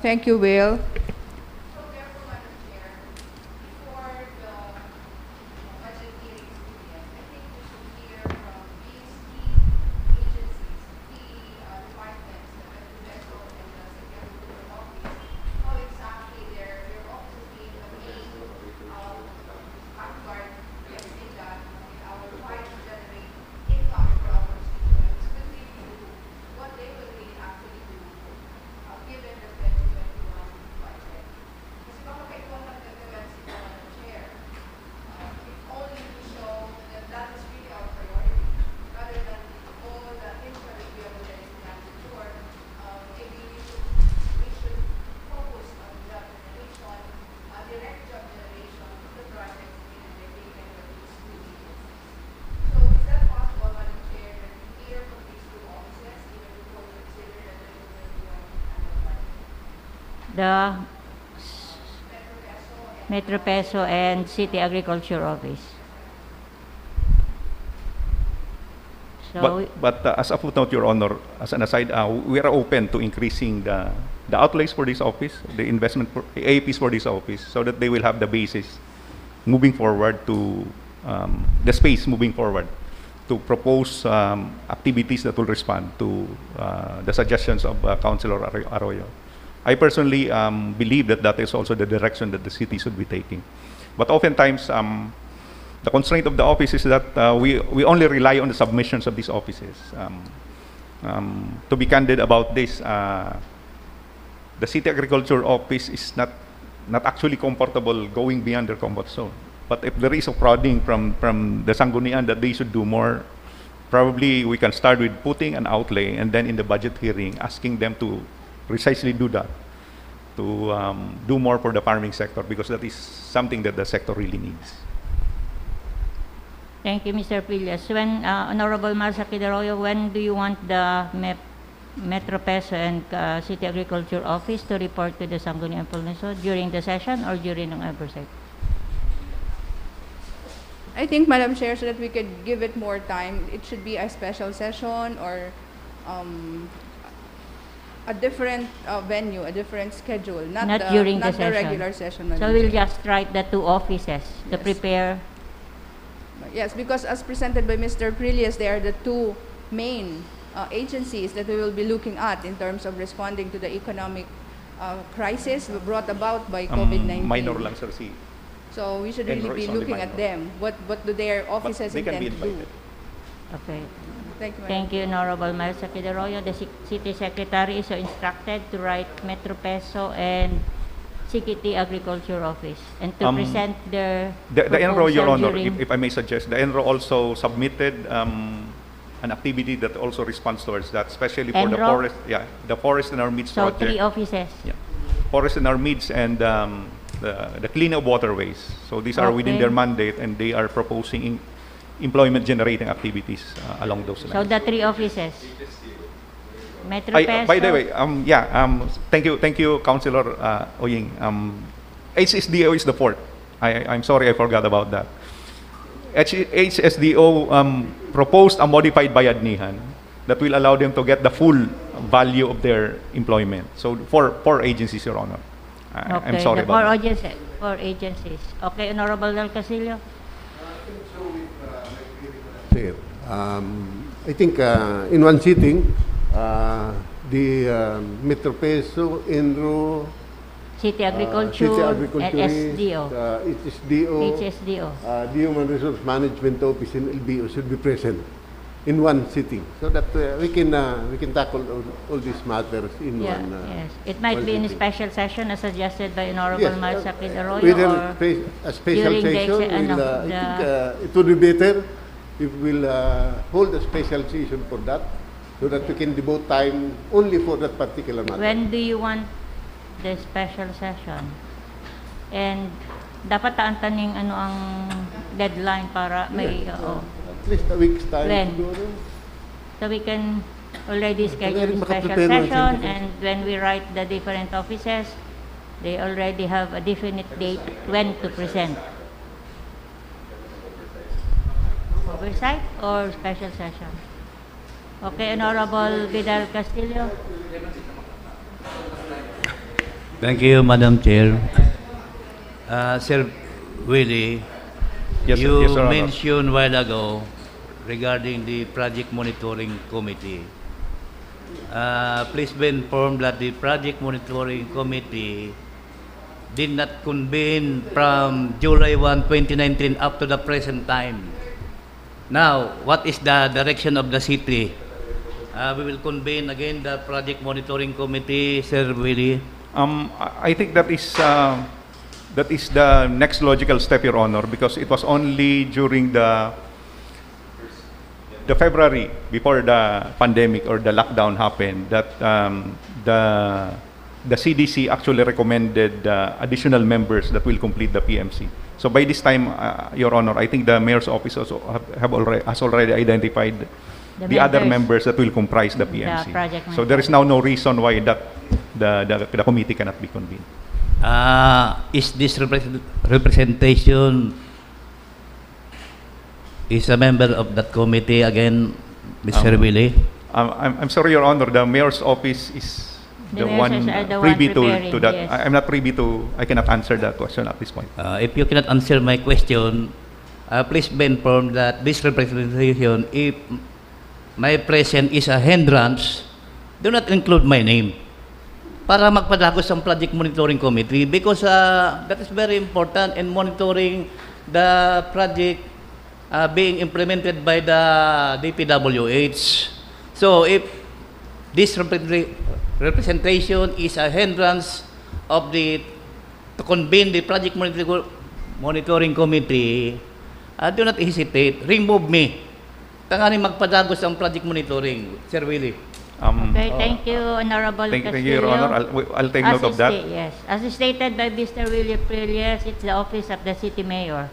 Thank you, Will. The Metro Peso and City Agriculture Office. So But as a footnote, Your Honor, as an aside, we are open to increasing the outlays for this office, the investment for AAPs for this office, so that they will have the basis moving forward to the space moving forward to propose activities that will respond to the suggestions of Councilor Arroyo. I personally believe that is also the direction that the city should be taking. But oftentimes, the constraint of the office is that we only rely on the submissions of these offices. To be candid about this, the City Agriculture Office is not actually comfortable going beyond their comfort zone. But if there is a prodding from the Sangguniang that they should do more, probably we can start with putting an outlay and then in the budget hearing asking them to precisely do that, to do more for the farming sector, because that is something that the sector really needs. thank you, Mr. Pillas. When, Honorable Marcia Quidaroyo, when do you want the Metro Peso and City Agriculture Office to report to the Sangguniang Lungsod? During the session or during ang oversight? I think, Madam Chair, so that we could give it more time, it should be a special session or a different venue, a different schedule, not during the the session. regular session. Madam So we'll Chair. just write the two offices to Yes. prepare. Yes, because as presented by Mr. Prillas, they are the two main agencies that we will be looking at in terms of responding to the economic crisis brought about by COVID-19. Minor lang, sir, si. So we should Enro really be is only looking at minor. them. What do their But offices they can be intend to do? invited. Okay. Thank you, Madam. Thank you, Honorable Marcia Quidaroyo. The City Secretary is so instructed to write Metro Peso and City Agriculture Office and to present their The ENRO, Your proposal Honor, during- if I may suggest, the ENRO also submitted an an activity that also responds towards that, especially for the Enro? forest. Yeah, the forest in our midst So project. 3 offices. Yeah, forest in our midst and the clean of waterways. So these are within Okay. their mandate, and they are proposing employment generating activities along those lines. So the 3 offices. Metro Peso. By the way, thank you, Councilor Oying. HSDO is the fourth. I'm sorry, I forgot about that. HSDO proposed a modified bayadnihan that will allow them to get the full value of their employment. So four agencies, Your Honor. I'm sorry the about that. 4 agencies. Okay, Honorable Del Castillo. Sir, I think in one sitting, the Metro Peso, Enro, City Agriculture, City Agriculture, and SDO. HSDO, HSDO. the Human Resource Management Office and LBO should be present in one sitting so that we can tackle all these matters in Yeah, one. yes. It might be in a special session as suggested by Honorable Yes, Miles Sakid Arroyo, whether or a special during the session, exe- I think the- it would be better if we'll hold a special session for that so that we can devote time only for that particular matter. when do you want the special session? And dapat taantaning ano ang deadline para may At least a week's time. When? siguro. so we can already schedule rin special makaprepare natin. session, and when we write the different offices, they already have a definite date when to present. Oversight or special session? Okay, Honorable Vidal Castillo. Thank you, Madam Chair. Sir Willie, Yes, sir. you Yes, Your Honor. mentioned a while ago regarding the Project Monitoring Committee. Please be informed that the Project Monitoring Committee did not convene from July 1, 2019 up to the present time. Now, what is the direction of the city? We will convene again the Project Monitoring Committee, Sir Willie. I think that is the next logical step, Your Honor, because it was only during the February, before the pandemic or the lockdown happened, that the CDC actually recommended additional members that will complete the PMC. So by this time, Your Honor, I think the mayor's office also has already identified the other members that will comprise the PMC. project So there is now no reason why the committee cannot be convened. Is this representation is a member of that committee again, Mr. Willie? I'm sorry, Your Honor, the mayor's office is The the mayor's one office are the privy one to preparing, that. yes. I'm not privy to, I cannot answer that question at this point. If you cannot answer my question, please be informed that this representation, if my presence is a hindrance, do not include my name para magpadagos ang Project Monitoring Committee, because that is very important in monitoring the project being implemented by the DPWH. So if this representation is a hindrance of to convene the Project Monitoring Committee, do not hesitate, remove me. Tanganin magpadagos ang project monitoring, Sir Willie. Okay, thank you, Honorable Thank Castillo. you, Your Honor. I'll take note of that. Yes, as stated by Mr. Willie Prilles, it's the office of the city mayor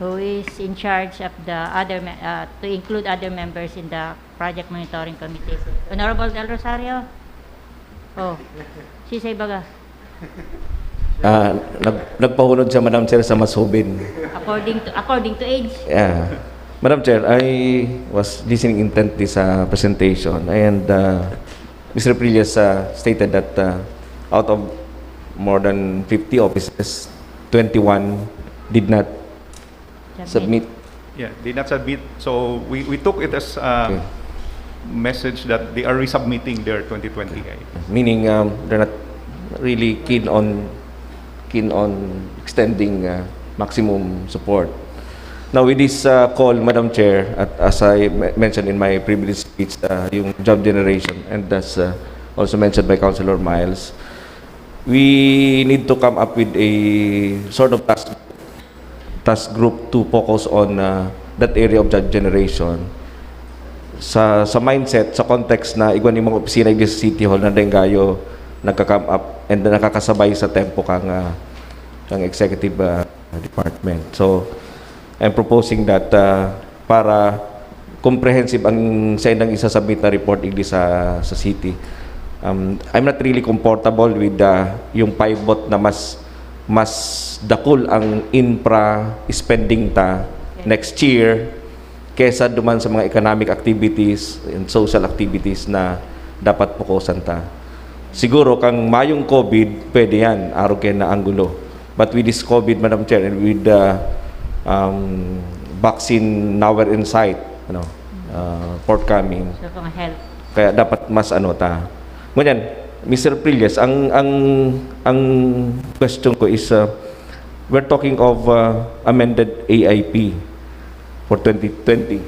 who is in charge of the other, to include other members in the project monitoring committee. Honorable Del Rosario? Oh, si Say Baga. Nagpahunod siya, Madam Chair, sa Masubin. According to age. Yeah. Madam Chair, I was listening intently sa presentation, and Mr. Prilles stated that out of more than 50 offices, 21 did not submit. Yeah, did not submit. So we took it as a message that they are resubmitting their 2020 Meaning they're not really keen on extending maximum support. Now with this call, Madam Chair, as I mentioned in my previous speech, yung job generation, and that's also mentioned by Councilor Miles, we need to come up with a sort of task group to focus on that area of job generation. sa mindset, sa context na igwan yung mga opisina sa City Hall na dengayo nagka-come up and nakakasabay sa tempo kang executive department. So, I'm proposing that para comprehensive ang sa indang isasubmit na report igli sa city. I'm not really comfortable with yung pivot na mas dakul ang infra spending ta next year kesa duman sa mga economic activities and social activities na dapat pukusan ta. Siguro kang mayong COVID, pwede yan, araw kayo na anggulo. But with this COVID, Madam Chair, and with the vaccine now in sight, forthcoming, So, pang health. kaya dapat mas ta. Ngunyan, Mr. Prillas, ang question ko is, we're talking of amended AIP for 2020.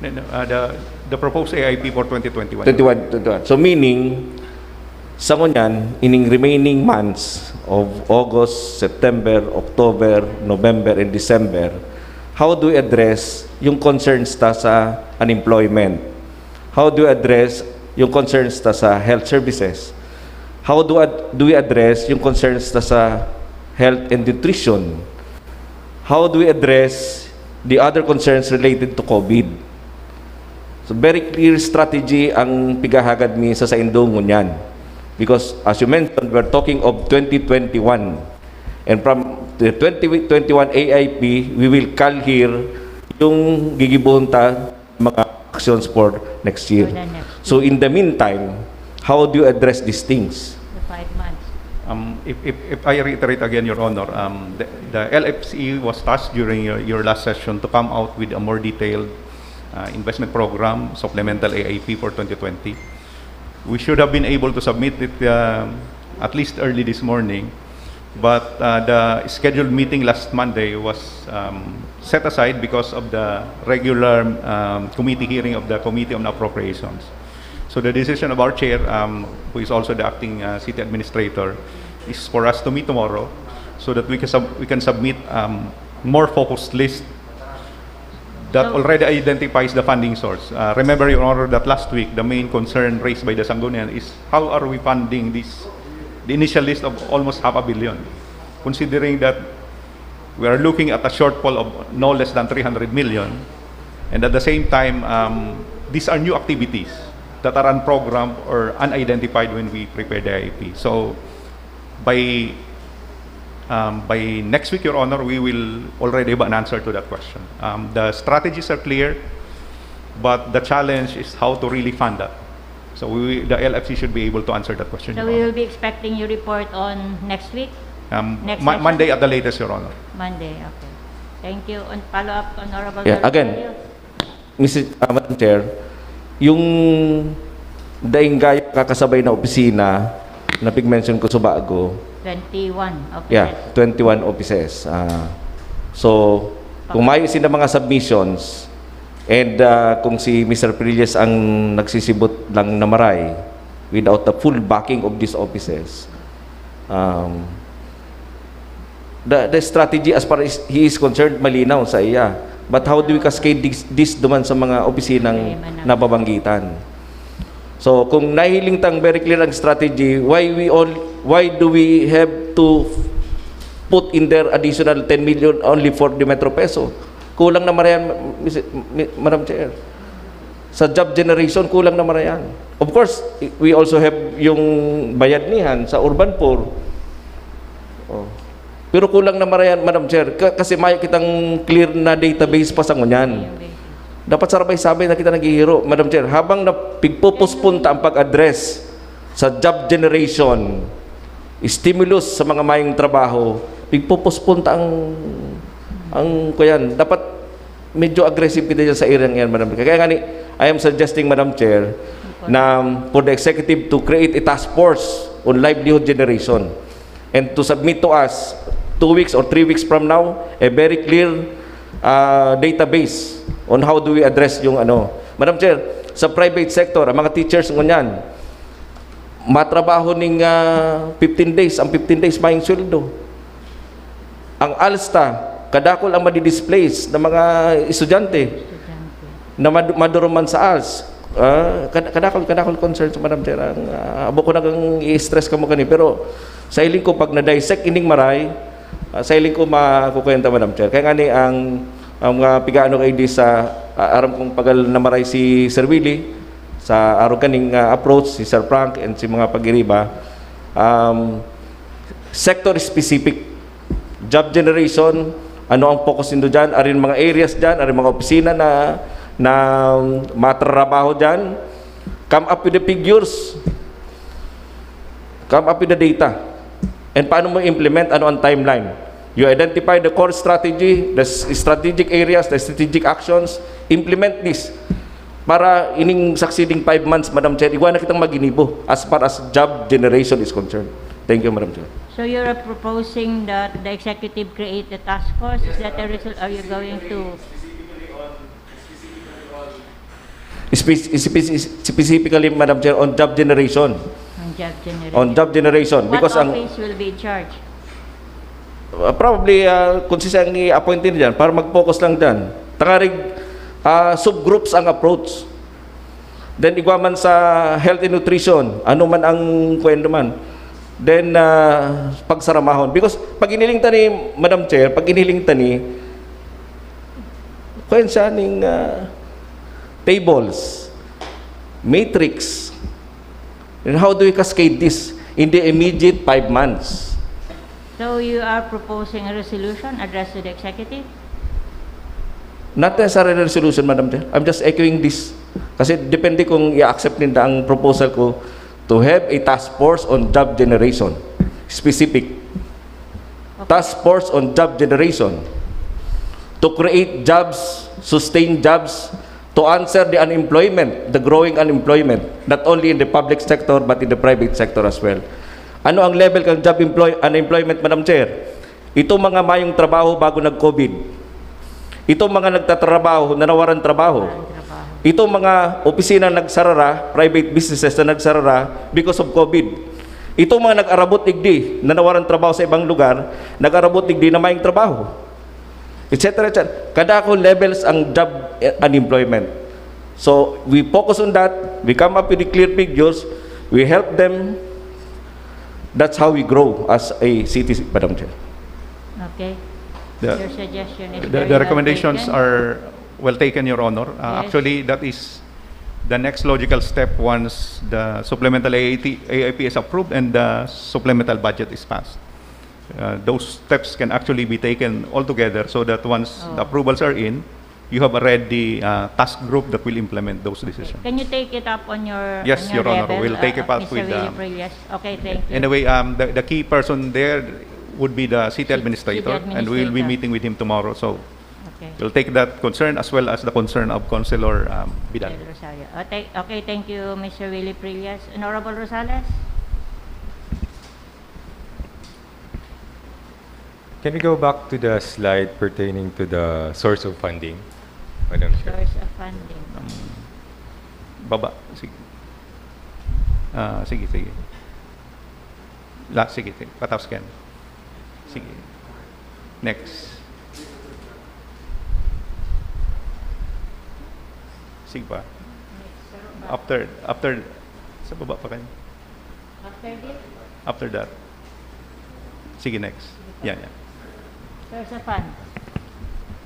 The proposed AIP for 2021. 21. So meaning, sa ngunyan, ining remaining months of August, September, October, November, and December, how do we address yung concerns ta sa unemployment? How do we address yung concerns ta sa health services? How do we address yung concerns ta sa health and nutrition? How do we address the other concerns related to COVID? So very clear strategy ang pigahagad mi sa indungon yan. Because as you mentioned, we're talking of 2021. And from the 2021 AIP, we will call here yung gigibuhon ta mga actions for next year. For the next So in the meantime, how do you address these things? The 5 months. If I reiterate again, Your Honor, the LFC was tasked during your last session to come out with a more detailed investment program, supplemental AIP for 2020. We should have been able to submit it at least early this morning, but the scheduled meeting last Monday was set aside because of the regular committee hearing of the Committee on Appropriations. So the decision of our chair, who is also the acting city administrator, is for us to meet tomorrow so that we can submit more focused list that already identifies the funding source. Remember, Your Honor, that last week, the main concern raised by the Sangguniang is how are we funding the initial list of almost $500 million, considering that we are looking at a shortfall of no less than 300 million, and at the same time, these are new activities that are unprogrammed or unidentified when we prepare the IEP. So, by next week, Your Honor, we will already have an answer to that question. The strategies are clear, but the challenge is how to really fund that. So the LFC should be able to answer that question. So Your we Honor. will be expecting your report on next week? Next session? Monday at the latest, Your Honor. Monday, okay. Thank you. On follow-up, Honorable Yeah, again, Secretary. Madam Chair, yung dainggay kakasabay na opisina na pig-mention ko sa bago, 21 offices. yeah, 21 offices. So, kung may sila mga submissions, and kung si Mr. Prillas ang nagsisibot lang na maray, without the full backing of these offices, the strategy as far as he is concerned, malinaw sa iya. But how do we cascade this duman sa mga opisinang nababanggitan? So, kung nahiling tang very clear ang strategy, why do we have to put in there additional 10 million only for the Metro Peso? Kulang na marayan, Madam Chair. Sa job generation, kulang na marayan. Of course, we also have yung bayadnihan sa urban poor. Oh. Pero kulang na marayan, Madam Chair, kasi may kitang clear na database pa sa ngunyan. Dapat sarabay-sabay na kita naghihiro, Madam Chair, habang pigpupuspunta ang pag-address sa job generation, stimulus sa mga mayong trabaho, pigpupuspunta ang kuyan. Dapat medyo aggressive kita dyan sa area yan, Madam Chair. Kaya nga I am suggesting, Madam Chair, na for the executive to create a task force on livelihood generation and to submit to us 2 weeks or 3 weeks from now a very clear database on how do we address yung Madam Chair, sa private sector, ang mga teachers ngunyan, matrabaho ning 15 days, ang 15 days maying sweldo. Ang ALSTA, kadakol ang madi-displace ng mga estudyante. na maduruman sa ALS. Kadakol concerns, Madam Chair. Abo ko nagang i-stress ka mo kani. Pero sa iling ko, pag na-dissect ining maray, sa iling ko makukwenta, Madam Chair. Kaya nga ni ang mga pigaano kay di sa aram kong pagal na maray si Sir Willie, sa araw kaning approach, si Sir Frank, and si mga pag-iriba, sector specific, job generation, ano ang focus nito dyan, arin mga areas dyan, arin mga opisina na matrabaho dyan, come up with the figures, come up with the data, and paano mo implement, ano ang timeline. You identify the core strategy, the strategic areas, the strategic actions, implement this. Para ining succeeding 5 months, Madam Chair, iwan na kitang maginibo as far as job generation is concerned. Thank you, Madam Chair. So you're proposing that the executive create the task force? Is that the result? Are you going to? Specifically, Madam Chair, on job generation. On job generation. On job generation. What Because office will be in charge? Probably, kung siyang i-appointin dyan, para mag-focus lang dyan. Tangarig, subgroups ang approach. Then, igwaman sa health and nutrition, ano man ang kwento man. Then, pagsaramahon. Because, pag iniling tani, Madam Chair, pag iniling tani, kwen siya ning tables, matrix, and how do we cascade this in the immediate 5 months? So you are proposing a resolution addressed to the executive? Not necessarily resolution, Madam Chair. I'm just echoing this. Kasi depende kung i-accept nila ang proposal ko to have a task force on job generation. Specific. Okay. Task force on job generation. To create jobs, sustain jobs, to answer the unemployment, the growing unemployment, not only in the public sector but in the private sector as well. Ano ang level ng job unemployment, Madam Chair? Ito mga mayong trabaho bago nag-COVID. Ito mga nagtatrabaho na nawaran trabaho. Ito mga opisina nagsarara, private businesses na nagsarara because of COVID. Ito mga nag-arabot digdi na nawaran trabaho sa ibang lugar, nag-arabot digdi na mayong trabaho. Etc. Kada ko levels ang job unemployment. So, we focus on that. We come up with the clear figures. We help them. That's how we grow as a city, Madam Chair. Okay. The- Your suggestion is The very well recommendations taken. are well taken, Your Honor. Yes. Actually, that is the next logical step once the supplemental AIP is approved and the supplemental budget is passed. Those steps can actually be taken all together so that once the approvals are in, you have already task group that will implement those decisions. Can you take it up on your Yes, on your Your Honor. level, We'll take it up Mr. with Willie Prillas? Okay, thank you. Anyway, the key person there would be the city administrator, and we will be administrator. meeting with him tomorrow. So Okay. we'll take that concern as well as the concern of Councilor Vidal. Del Rosario. Okay, thank you, Mr. Willie Prillas. Honorable Rosales? Can we go back to the slide pertaining to the source of funding, Madam Chair? Source of funding. Baba. Sige. Sige. Sige. Patapos ka. Sige. Next. Sige pa. After, sa baba pa kayo. After this, After that. Sige, next. Yan. source of fund.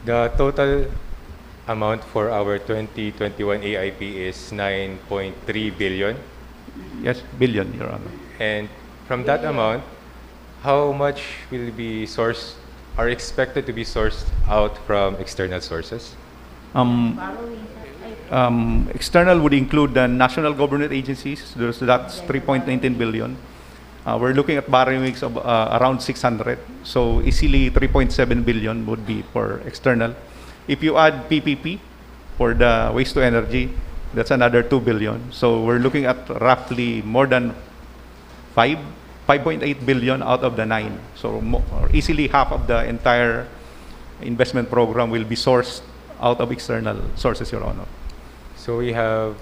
The total amount for our 2021 AIP is 9.3 billion. Yes, billion, Your Honor. And from that amount, how much will be sourced or expected to be sourced out from external sources? Borrowing. Ay, External would include the national government agencies. That's 3.19 billion. We're looking at borrowings of around 600. So easily 3.7 billion would be for external. If you add PPP for the waste to energy, that's another 2 billion. So we're looking at roughly more than 5.8 billion out of the 9. So or easily half of the entire investment program will be sourced out of external sources, Your Honor. So we have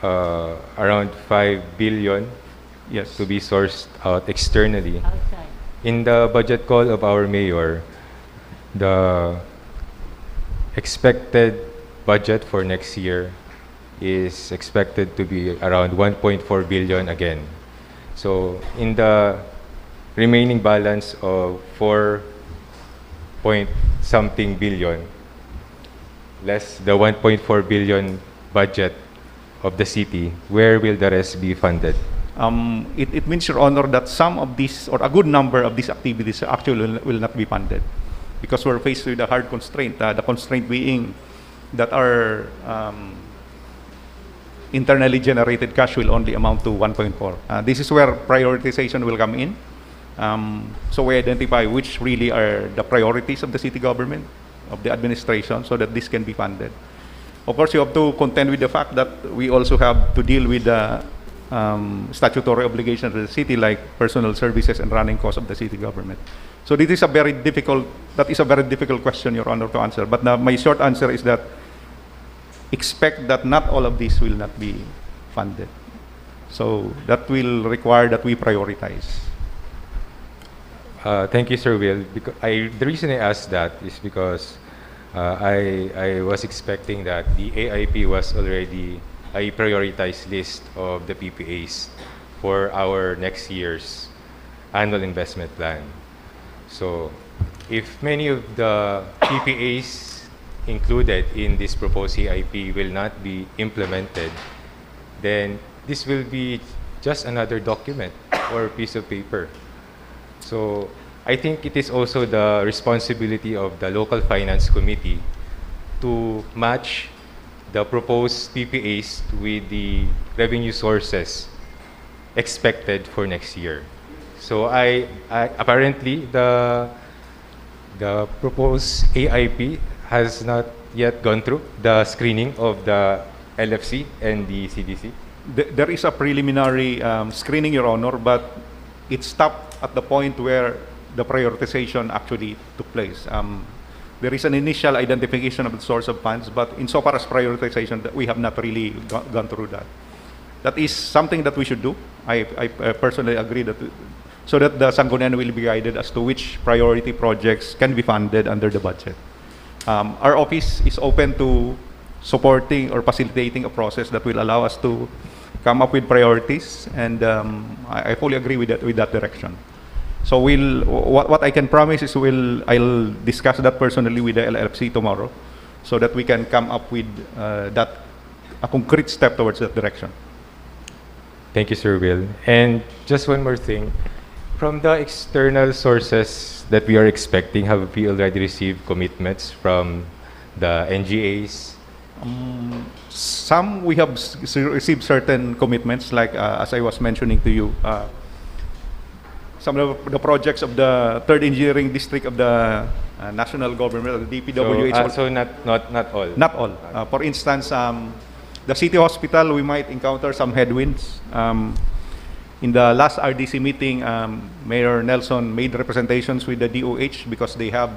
around 5 billion Yes. to be sourced out externally. outside. In the budget call of our mayor, the expected budget for next year is expected to be around 1.4 billion again. So in the remaining balance of 4 point something billion, less the 1.4 billion budget of the city, where will the rest be funded? It means, Your Honor, that some of these, or a good number of these activities actually will not be funded because we're faced with a hard constraint. The constraint being that our internally generated cash will only amount to 1.4. This is where prioritization will come in. So we identify which really are the priorities of the city government, of the administration, so that this can be funded. Of course, you have to contend with the fact that we also have to deal with the statutory obligations of the city, like personal services and running costs of the city government. So this is a very difficult question, Your Honor, to answer. But my short answer is that expect that not all of these will not be funded. So that will require that we prioritize. Thank you, Sir Will. The reason I asked that is because I was expecting that the AIP was already a prioritized list of the PPAs for our next year's annual investment plan. So if many of the PPAs included in this proposed AIP will not be implemented, then this will be just another document or piece of paper. So I think it is also the responsibility of the local finance committee to match the proposed PPAs with the revenue sources expected for next year. So apparently the proposed AIP has not yet gone through the screening of the LFC and the CDC. There is a preliminary screening, Your Honor, but it stopped at the point where the prioritization actually took place. There is an initial identification of the source of funds, but insofar as prioritization, we have not really gone through that. That is something that we should do. I personally agree that so that the Sangguniang will be guided as to which priority projects can be funded under the budget. Our office is open to supporting or facilitating a process that will allow us to come up with priorities, and I fully agree with that direction. So what I can promise is I'll discuss that personally with the LLFC tomorrow, so that we can come up with a concrete step towards that direction. Thank you, Sir Will. And just one more thing. From the external sources that we are expecting, have we already received commitments from the NGAs? Some we have received certain commitments, like as I was mentioning to you, some of the projects of the 3rd Engineering District of the national government, the DPWH. So not all? Not all. For instance, the city hospital, we might encounter some headwinds. In the last RDC meeting, Mayor Nelson made representations with the DOH because they have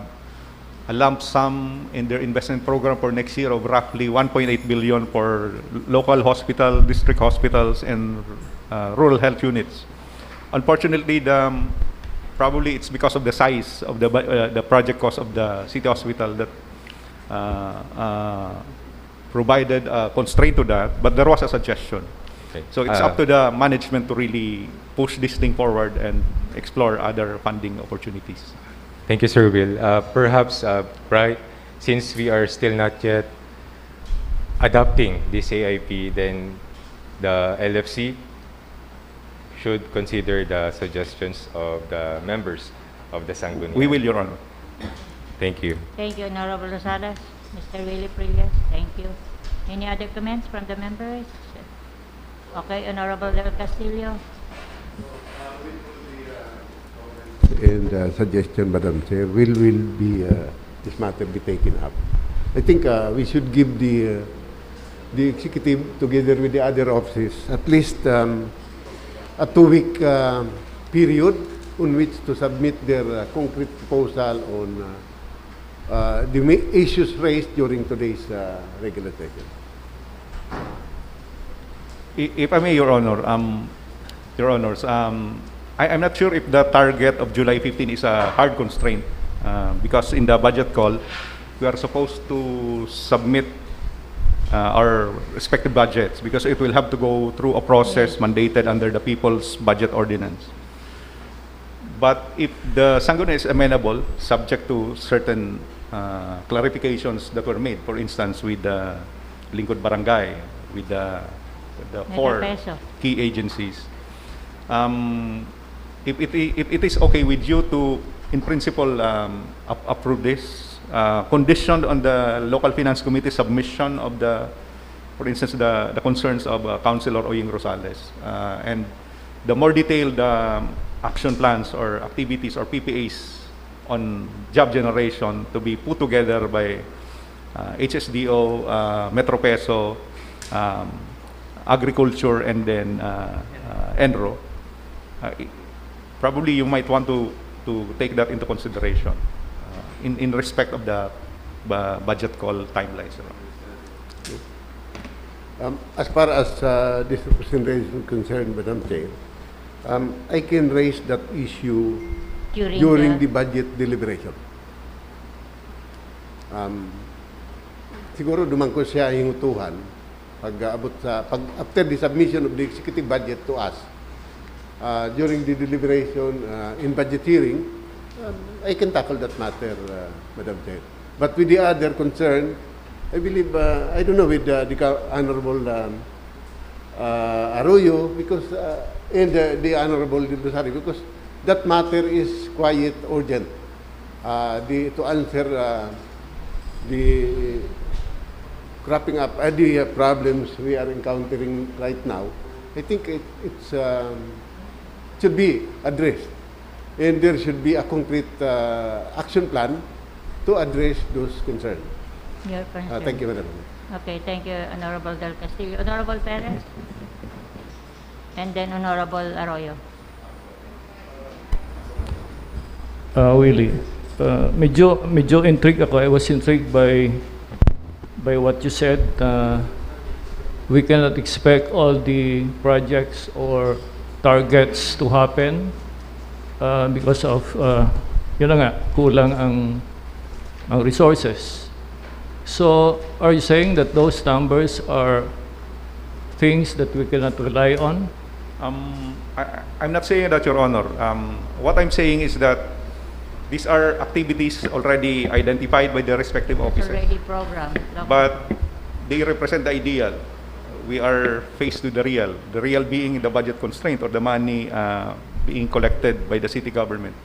a lump sum in their investment program for next year of roughly 1.8 billion for local hospital, district hospitals, and rural health units. Unfortunately, probably it's because of the size of the project cost of the city hospital that provided a constraint to that, but there was a suggestion. Okay. So it's up to the management to really push this thing forward and explore other funding opportunities. Thank you, Sir Will. Perhaps, since we are still not yet adopting this AIP, then the LFC should consider the suggestions of the members of the Sangguniang. We will, Your Honor. Thank you. Thank you, Honorable Rosadas. Mr. Willie Prillas, thank you. Any other comments from the members? Okay, Honorable Del Castillo. And suggestion, Madam Chair, will be this matter be taken up? I think we should give the executive, together with the other offices, at least a 2-week period on which to submit their concrete proposal on the issues raised during today's regular session. If I may, Your Honor, Your Honors, I'm not sure if the target of July 15 is a hard constraint because in the budget call, we are supposed to submit our respective budgets because it will have to go through a process mandated under the People's Budget Ordinance. But if the Sangguniang is amenable, subject to certain clarifications that were made, for instance, with the Lingkod Barangay, with the four Peso. key agencies, if it is okay with you to, in principle, approve this, conditioned on the local finance committee submission of for instance, the concerns of Councilor Oying Rosales, and the more detailed action plans or activities or PPAs on job generation to be put together by HSDO, Metro Peso, Agriculture, and then ENRO. Probably you might want to take that into consideration in respect of the budget call timelines. As far as this representation is concerned, Madam Chair, I can raise that issue during the budget deliberation. Siguro duman ko siya hingutuhan after the submission of the executive budget to us during the deliberation in budget hearing. I can tackle that matter, Madam Chair. But with the other concern, I believe, I don't know, with the Honorable Arroyo, because and the Honorable Rosario, because that matter is quite urgent. To answer the cropping up the problems we are encountering right now, I think it should be addressed, and there should be a concrete action plan to address those concerns. Your concern. Thank you, Madam. Okay, thank you, Honorable Del Castillo. Honorable Perez? And then Honorable Arroyo. Willie, medyo intrigued ako. I was intrigued by what you said. We cannot expect all the projects or targets to happen because of yun na nga, kulang ang resources. So, are you saying that those numbers are things that we cannot rely on? I'm not saying that, Your Honor. What I'm saying is that these are activities already identified by the respective officers. Already programmed. But they represent the ideal. We are faced with the real being the budget constraint or the money being collected by the city government.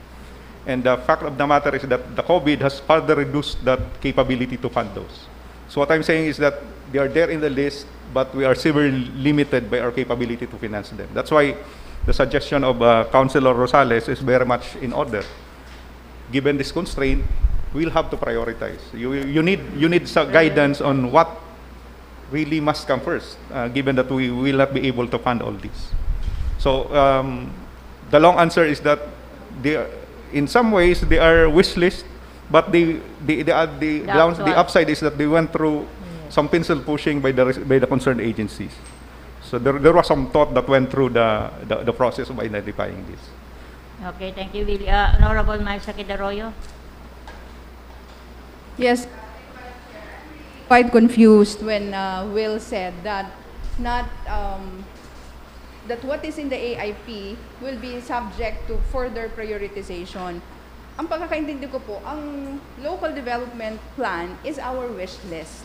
And the fact of the matter is that the COVID has further reduced that capability to fund those. So what I'm saying is that they are there in the list, but we are severely limited by our capability to finance them. That's why the suggestion of Councilor Rosales is very much in order. Given this constraint, we'll have to prioritize. You need some guidance on what really must come first, given that we will not be able to fund all this. So the long answer is that in some ways they are wish list, but the upside is that they went through some pencil pushing by the concerned agencies. So there was some thought that went through the process of identifying this. Okay, thank you, Willie. Honorable Maisakid Arroyo. Yes, quite confused when Will said that that what is in the AIP will be subject to further prioritization. Ang pagkakaintindi ko po, ang local development plan is our wish list.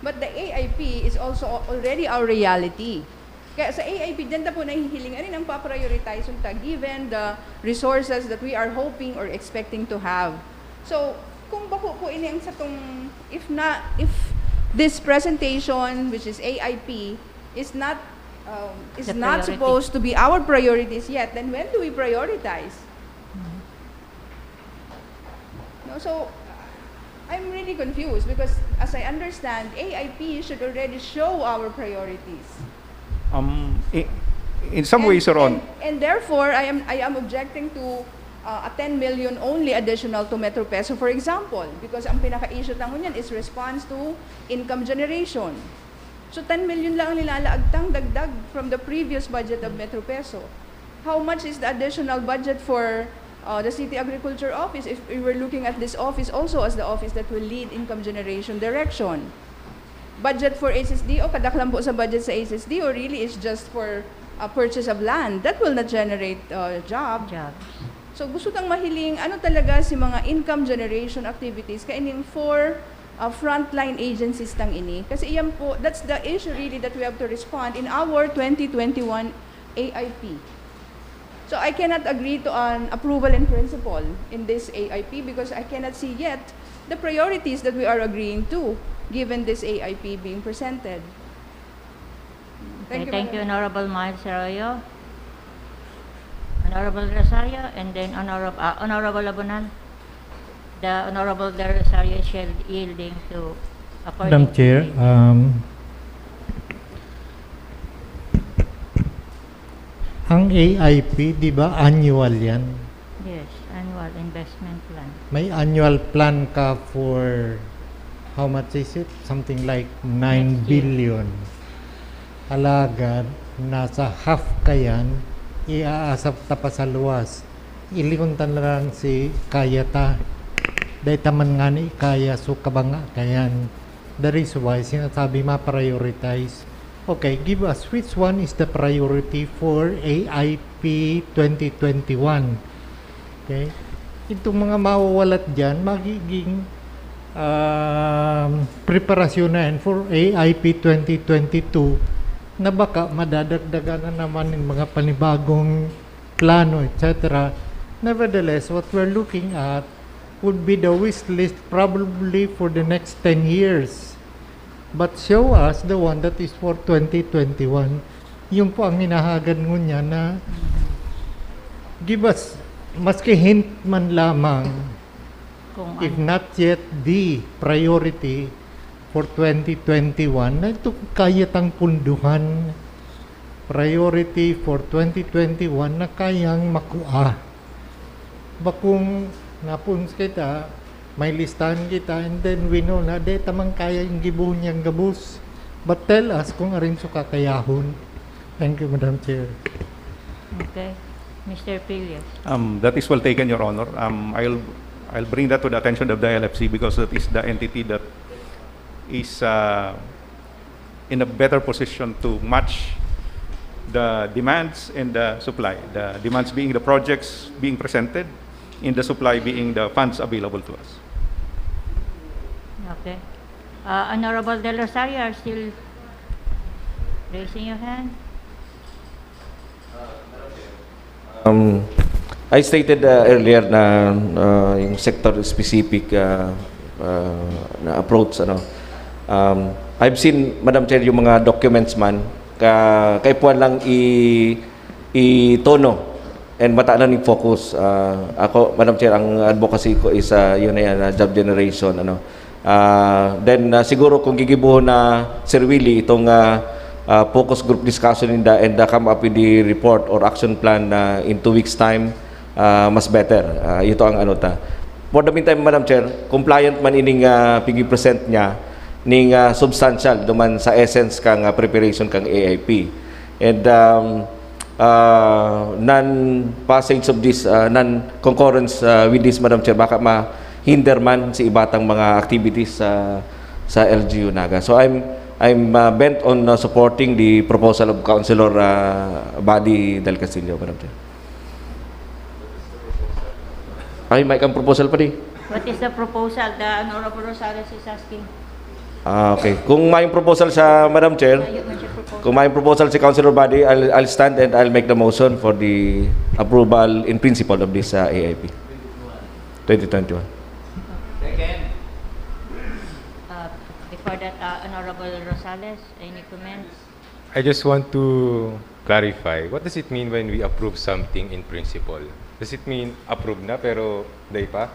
But the AIP is also already our reality. Kaya sa AIP, dyan na po nahihilingan rin ang paprioritize yung given the resources that we are hoping or expecting to have. So, kung bako po ini ang sa tong, if this presentation, which is AIP, is not supposed to be our priorities yet, then when do we prioritize? No, so I'm really confused because as I understand, AIP should already show our priorities. In some ways, Your Honor. And therefore, I am objecting to a 10 million only additional to Metro Peso, for example, because ang pinaka-issue tango niyan is response to income generation. So 10 million lang ang nilalaagtang dagdag from the previous budget of Metro Peso. How much is the additional budget for the City Agriculture Office if we were looking at this office also as the office that will lead income generation direction? budget for HSD o kadaklan po sa budget sa HSD or really is just for purchase of land. That will not generate jobs. So gusto tang mahiling ano talaga si mga income generation activities kaining for frontline agencies tang ini. Kasi iyan po, that's the issue really that we have to respond in our 2021 AIP. So I cannot agree to an approval in principle in this AIP because I cannot see yet the priorities that we are agreeing to given this AIP being presented. Okay, thank you, Madam. Honorable Miles Arroyo. Honorable Rosario, and then Honorable Labunan. The Honorable Del Rosario is yielding to Madam according Chair, to ang AIP, di ba annual yan? yes, annual investment plan. May annual plan ka for, how much is it? Something like 9 Next year. billion. Alagad, nasa half ka yan, iaasap ta pa sa luwas. Ilikuntan lang si kaya ta. Dahil taman nga ni kaya, so kabanga kayan. That is why sinasabi ma-prioritize. Okay, give us which one is the priority for AIP 2021. Okay? Itong mga mawawalat dyan, magiging preparasyon na yan for AIP 2022 na baka madadagdagan na naman ng mga panibagong plano, etc. Nevertheless, what we're looking at would be the wish list probably for the next 10 years. But show us the one that is for 2021. Yung po ang hinahagan ngunya na give us, maski hint man lamang, Kung if not yet the priority for 2021, na ito kaya tang punduhan. Priority for 2021 na kayang makuha. Bakung napuns kita, may listahan kita, and then we know na de tamang kaya yung gibuhon niyang gabus. But tell us kung arin so kakayahon. Thank you, Madam Chair. okay, Mr. Pilias. That is well taken, Your Honor. I'll bring that to the attention of the LFC because that is the entity that is in a better position to match the demands and the supply. The demands being the projects being presented, in the supply being the funds available to us. Okay. Honorable Del Rosario, are still raising your hand? I stated earlier na yung sector-specific na approach. I've seen, Madam Chair, yung mga documents man, kay puwan lang i-tono and mata na ni focus. Ako, Madam Chair, ang advocacy ko is yun na yan, job generation. Then siguro kung gigibuhon na Sir Willie itong focus group discussion and come up with the report or action plan in 2 weeks time, mas better. Ito ang ano ta. For the meantime, Madam Chair, compliant man ining pigi-present niya ning substantial duman sa essence kang preparation kang AIP. And non-passage of this, non-concurrence with this, Madam Chair, baka ma-hinder man si ibatang mga activities sa LGU Naga. So I'm bent on supporting the proposal of Councilor Buddy Del Castillo, Madam Chair. Ay, may kang proposal pa di? What is the proposal? The Honorable Rosario is asking. Okay. Kung may proposal sa Madam Chair, kung may proposal si Councilor Buddy, I'll stand and I'll make the motion for the approval in principle of this AIP 2021. Before that, Honorable Rosales, any comments? I just want to clarify, what does it mean when we approve something in principle? Does it mean approve na pero day pa?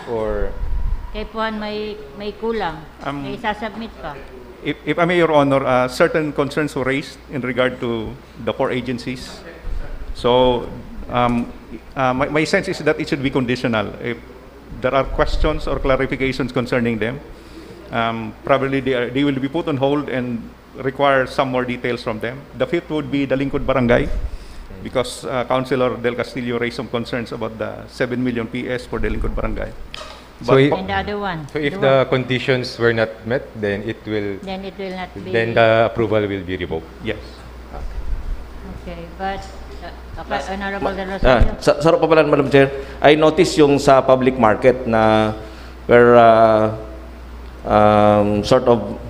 Or Kay Puan may kulang. May sasubmit pa. If I may, Your Honor, certain concerns were raised in regard to the 4 agencies. So my sense is that it should be conditional. If there are questions or clarifications concerning them, probably they will be put on hold and require some more details from them. The 5th would be the Lingkod Barangay, because Councilor Del Castillo raised some concerns about the 7 million PS for the Lingkod Barangay. So, But And the other one? so if the conditions were not met, then it will not be... then the approval will be revoked. yes. Okay, but, okay, Honorable Del Rosario. Sa papalan, Madam Chair, I noticed yung sa public market na where sort of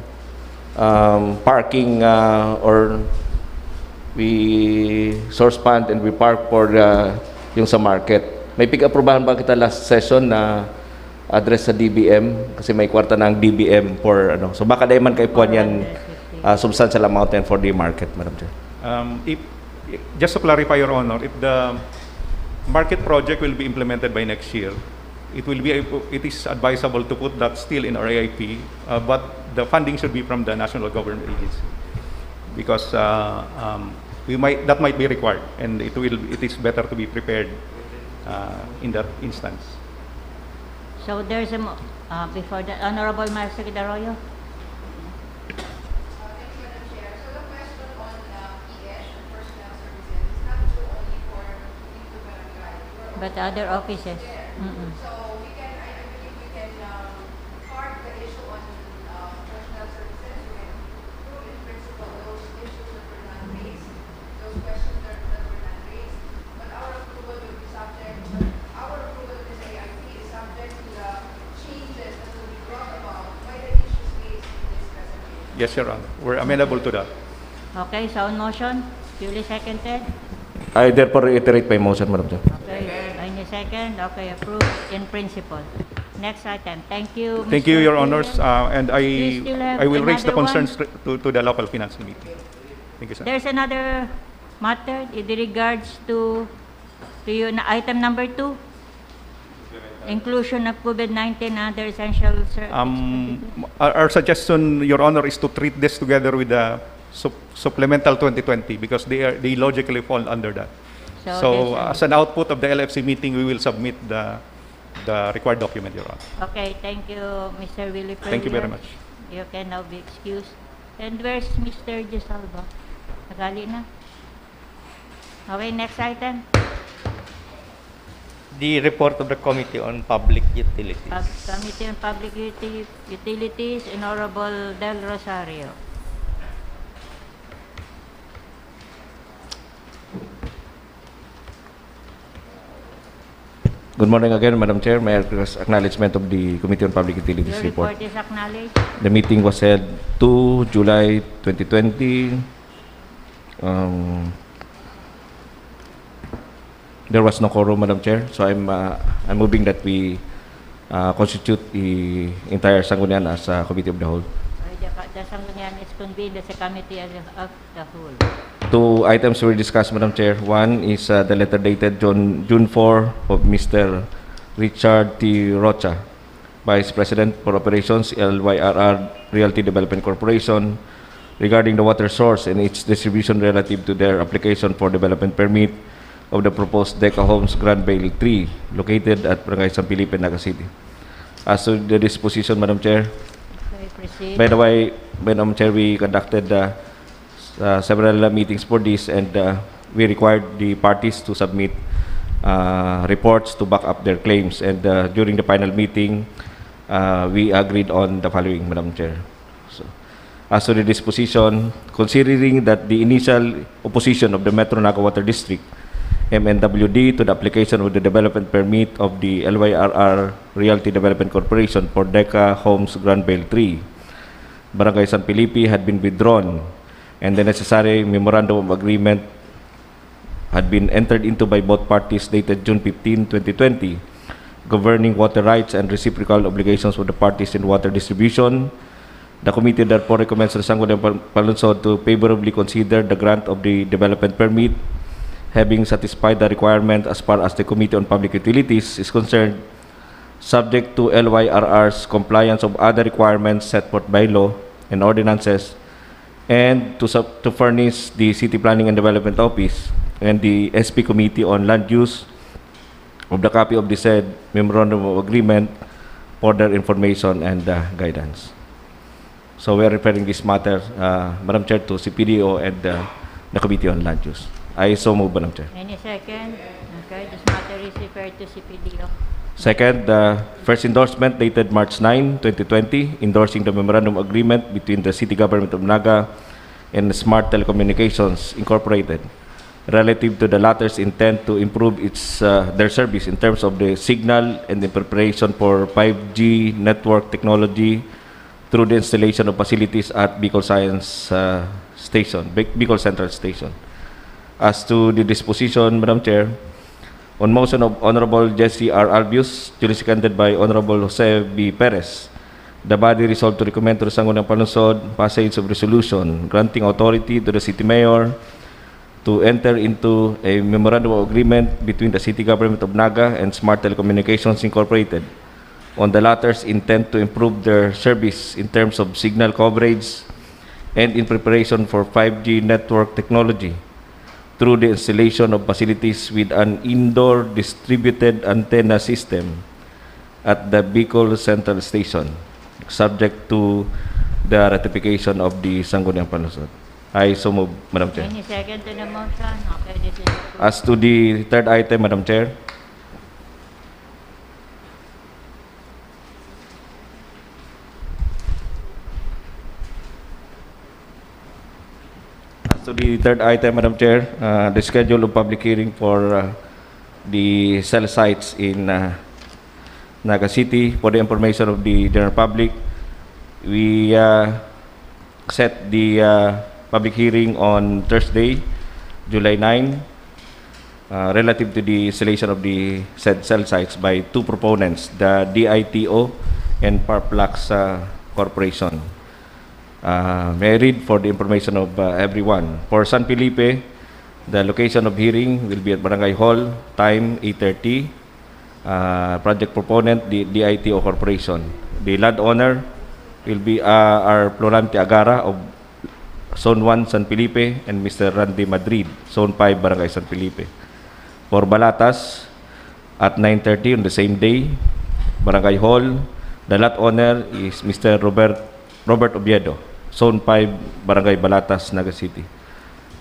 parking or we source fund and we park for yung sa market. May pig-aprobahan ba kita last session na address sa DBM kasi may kwarta ng DBM for ano. So baka dahil man kay puan yan substantial amount yan for the market, Madam Chair. Just to clarify, Your Honor, if the market project will be implemented by next year, it is advisable to put that still in our AIP, but the funding should be from the National Government Agency because that might be required, and it is better to be prepared in that instance. So there's a, before that, Honorable Marcelo Arroyo. But other offices. Mm-mm. So I believe we can park the issue on personnel services. We can prove in principle those issues that were not raised, those questions that were not raised. But our approval will be subject. Our approval of this AIP is subject to the changes that will be brought about by the issues raised in this presentation. Yes, Your Honor. We're amenable to that. Okay, so on motion, duly seconded. I therefore reiterate my motion, Madam Chair. Okay, any second? Okay, approved in principle. Next item. Thank you, Thank Mr. you, Your President. Honors, and You still have I will raise the another one? concerns to the local finance committee. Thank you, sir. There's another matter in regards to you, item number 2. Inclusion of COVID-19 and other essential services. Our suggestion, Your Honor, is to treat this together with the supplemental 2020 because they logically fall under that. So as an output of the LFC meeting, we will submit the required document, Your Honor. Okay, thank you, Mr. Willie Ferrier. Thank you very much. You can now be excused. And where's Mr. Gisalva? Nagali na? Okay, next item. The report of the Committee on Public Utilities. Committee on Public Utilities, Honorable Del Rosario. Good morning again, Madam Chair. May I request acknowledgement of the Committee on Public Utilities Your report. report is acknowledged. The meeting was held 2 July 2020. There was no quorum, Madam Chair, so I'm moving that we constitute the entire Sangguniang as a committee of the whole. The Sangguniang is convened as a committee of the whole. 2 items were discussed, Madam Chair. One is the letter dated June 4 of Mr. Richard T. Rocha, Vice President for Operations, LYRR Realty Development Corporation, regarding the water source and its distribution relative to their application for development permit of the proposed Deca Homes Grand Vale 3, located at Barangay San Felipe, Naga City. As to the disposition, Madam Chair, Okay, proceed. by the way, Madam Chair, we conducted several meetings for this, and we required the parties to submit reports to back up their claims. And during the final meeting, we agreed on the following, Madam Chair. So, as to the disposition, considering that the initial opposition of the Metro Naga Water District, MNWD, to the application of the development permit of the LYRR Realty Development Corporation for Deca Homes Grand Vale 3, Barangay San Felipe, had been withdrawn, and the necessary memorandum of agreement had been entered into by both parties dated June 15, 2020, governing water rights and reciprocal obligations of the parties in water distribution. The committee therefore recommends the Sangguniang Panlunsod to favorably consider the grant of the development permit, having satisfied the requirement as far as the Committee on Public Utilities is concerned, subject to LYRR's compliance of other requirements set forth by law and ordinances, and to furnish the City Planning and Development Office and the SP Committee on Land Use of the copy of the said Memorandum of Agreement for their information and guidance. So we are referring this matter, Madam Chair, to CPDO and the Committee on Land Use. I so move, Madam Chair. Any second? Okay, this matter is referred to CPDO. Second, the first endorsement dated March 9, 2020, endorsing the memorandum agreement between the City Government of Naga and Smart Telecommunications Incorporated relative to the latter's intent to improve their service in terms of the signal and the preparation for 5G network technology through the installation of facilities at Bicol Bicol Central Station. As to the disposition, Madam Chair, on motion of Honorable Jesse R. Albius, duly seconded by Honorable Jose B. Perez, the body resolved to recommend to the Sangguniang Panlungsod passage of resolution granting authority to the City Mayor to enter into a memorandum of agreement between the City Government of Naga and Smart Telecommunications Incorporated on the latter's intent to improve their service in terms of signal coverage and in preparation for 5G network technology through the installation of facilities with an indoor distributed antenna system at the Bicol Central Station, subject to the ratification of the Sangguniang Panlungsod. I so move, Madam Chair. Any second to the motion? Okay, this is approved. As to the third item, Madam Chair, the schedule of public hearing for the cell sites in Naga City. For the information of the general public, we set the public hearing on Thursday, July 9, relative to the installation of the said cell sites by two proponents, the DITO and Parplax Corporation. May I read for the information of everyone. For San Felipe, the location of hearing will be at Barangay Hall, time 8:30. Project proponent, the DITO Corporation. The landowner will be our Floramte Agara of Zone 1, San Felipe, and Mr. Randy Madrid, Zone 5, Barangay San Felipe. For Balatas, at 9:30 on the same day, Barangay Hall, the lot owner is Mr. Robert Oviedo, Zone 5, Barangay Balatas, Naga City.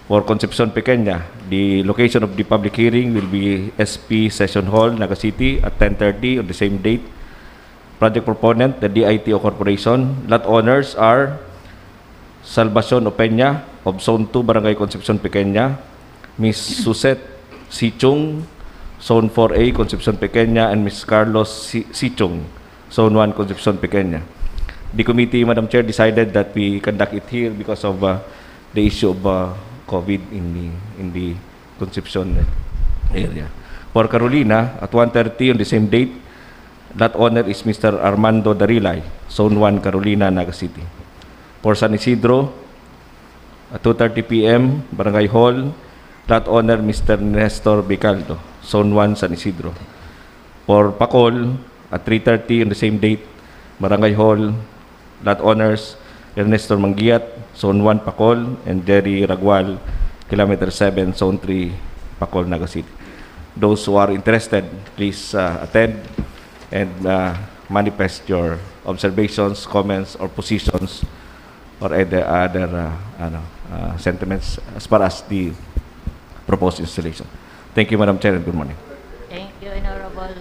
For Concepcion Pequeña, the location of the public hearing will be SP Session Hall, Naga City, at 10:30 on the same date. Project proponent, the DITO Corporation. Lot owners are Salvacion Opeña of Zone 2, Barangay Concepcion Pequeña, Miss Suset Sichung, Zone 4A, Concepcion Pequeña, and Miss Carlos Sichung, Zone 1, Concepcion Pequeña. The committee, Madam Chair, decided that we conduct it here because of the issue of COVID in the Concepcion area. For Carolina, at 1:30 on the same date, that owner is Mr. Armando Darilay, Zone 1, Carolina, Naga City. For San Isidro, at 2:30 p.m., Barangay Hall, that owner Mr. Nestor Bicaldo, Zone 1, San Isidro. For Pacol, at 3:30 on the same date, Barangay Hall, that owners Ernesto Mangiat, Zone 1, Pacol, and Jerry Ragual, Kilometer 7, Zone 3, Pacol, Naga City. Those who are interested, please attend and manifest your observations, comments, or positions, or other sentiments as far as the proposed installation. Thank you, Madam Chair, and good morning. Thank you, Honorable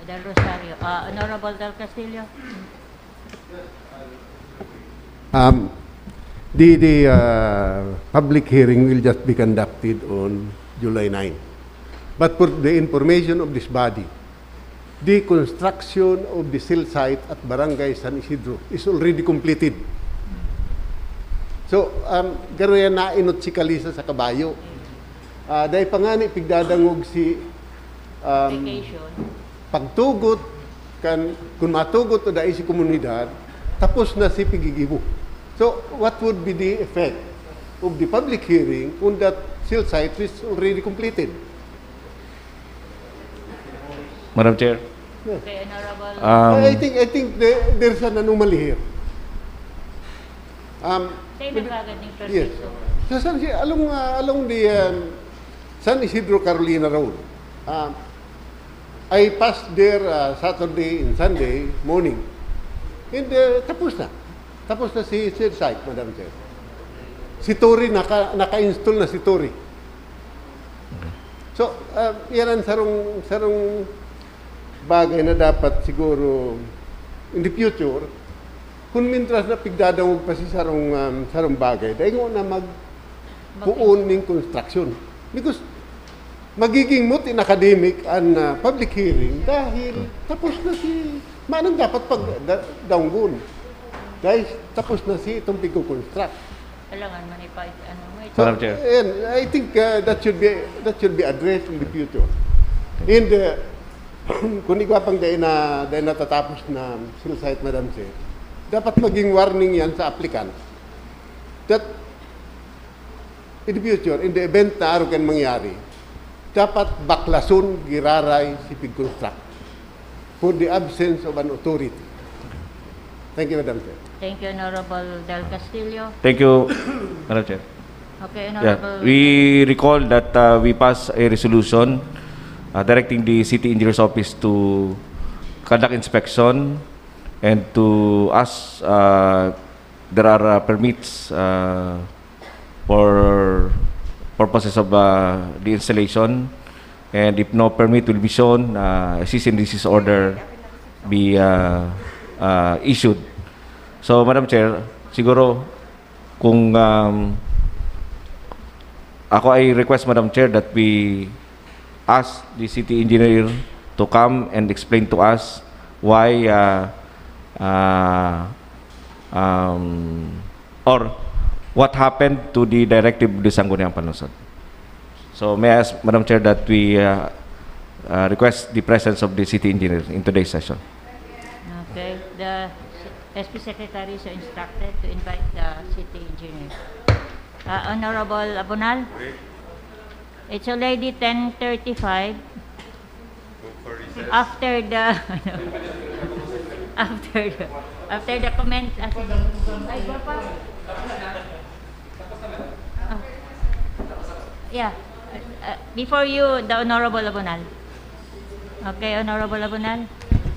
Del Rosario. Honorable Del Castillo. The public hearing will just be conducted on July 9. But for the information of this body, the construction of the cell site at Barangay San Isidro is already completed. So, garo yan nainot si Kalisa sa kabayo. Dahil pa nga ni pigdadangog si pagtugot, kung matugot o dahil si komunidad, tapos na si pigigibo. So, what would be the effect of the public hearing on that cell site is already completed? Madam Chair. Okay, Honorable. I think there's an anomaly here. Yes. So, along the San Isidro Carolina Road, I passed there Saturday and Sunday morning. And tapos na. Tapos na si site, Madam Chair. Si Tori, naka-install na si Tori. So, yan ang sarong bagay na dapat siguro in the future, kung mintras na pigdadawag pa si sarong bagay, dahil nga na magpuon ng construction. Because magiging moot in academic and public hearing dahil tapos na si manang dapat pag-daunggun. Dahil tapos na si itong pigko-construct. Kailangan man may Madam Chair. And I think that should be addressed in the future. And kung igwapang dahil natatapos na sila site, Madam Chair, dapat maging warning yan sa applicant that in the future, in the event na araw kan mangyari, dapat baklason, giraray si pig-construct for the absence of an authority. Thank you, Madam Chair. Thank you, Honorable Del Castillo. Thank you, Madam Chair. Okay, Yeah, Honorable... we recall that we passed a resolution directing the City Engineer's Office to conduct inspection and to ask there are permits for purposes of the installation, and if no permit will be shown, a cease and desist order be issued. So, Madam Chair, siguro kung ako ay request, Madam Chair, that we ask the city engineer to come and explain to us why or what happened to the directive of the Sangguniang Panlungsod. So may I ask, Madam Chair, that we request the presence of the city engineer in today's session. Okay, the SP Secretary is instructed to invite the city engineer. Honorable Abonal? It's already 10:35. After the after the comment. Yeah. Before you, the Honorable Abonal. Okay, Honorable Abonal.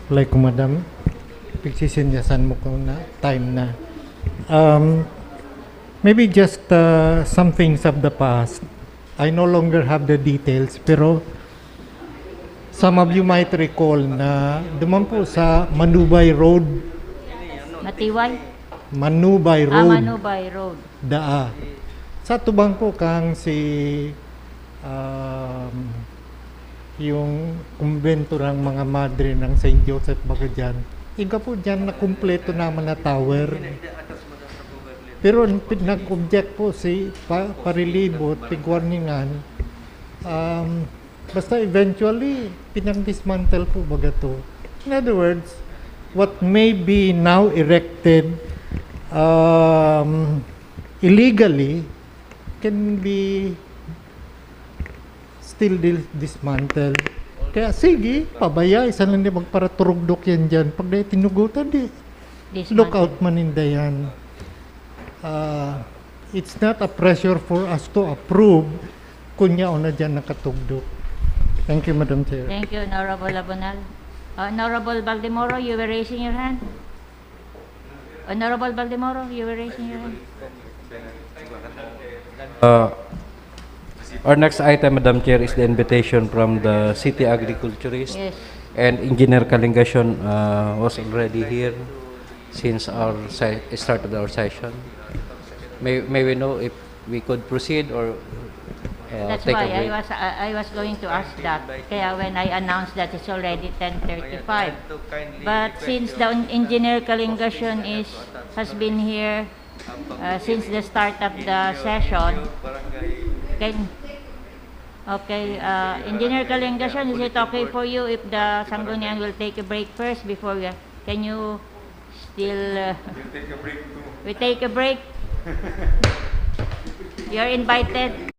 Like ko, Madam, pagsisinyasan mo ko na time na. Maybe just some things of the past. I no longer have the details, pero some of you might recall na duman po sa Manubay Road. Matiway? Manubay Road. Manubay Road. Daa. Sa tubang po kang si yung kumbento ng mga madre ng St. Joseph Bagajan. Iga po dyan na kumpleto naman na tower. Pero nag-object po si Parilibot, tigwarningan. Basta eventually, pinag-dismantle po baga to. In other words, what may be now erected illegally can be still dismantled. Kaya sige, pabaya, isa lang di magparaturugdok yan dyan. Pag di tinugutan, di look out maninda yan. It's not a pressure for us to approve kunya o na dyan nakatugdok. Thank you, Madam Chair. Thank you, Honorable Abonal. Honorable Baldemoro, you were raising your hand? Honorable Baldemoro, you were raising your hand? Our next item, Madam Chair, is the invitation from the city agriculturist. Yes. And Engineer Kalingasyon was already here since our started our session. May we know if we could proceed or That's take why a break? I was going to ask that. Kaya when I announced that it's already 10:35. But since the Engineer Kalingasyon has been here since the start of the session, Engineer Kalingasyon, is it okay for you if the Sangguniang will take a break first before we... Can you still... we take a break? You're invited.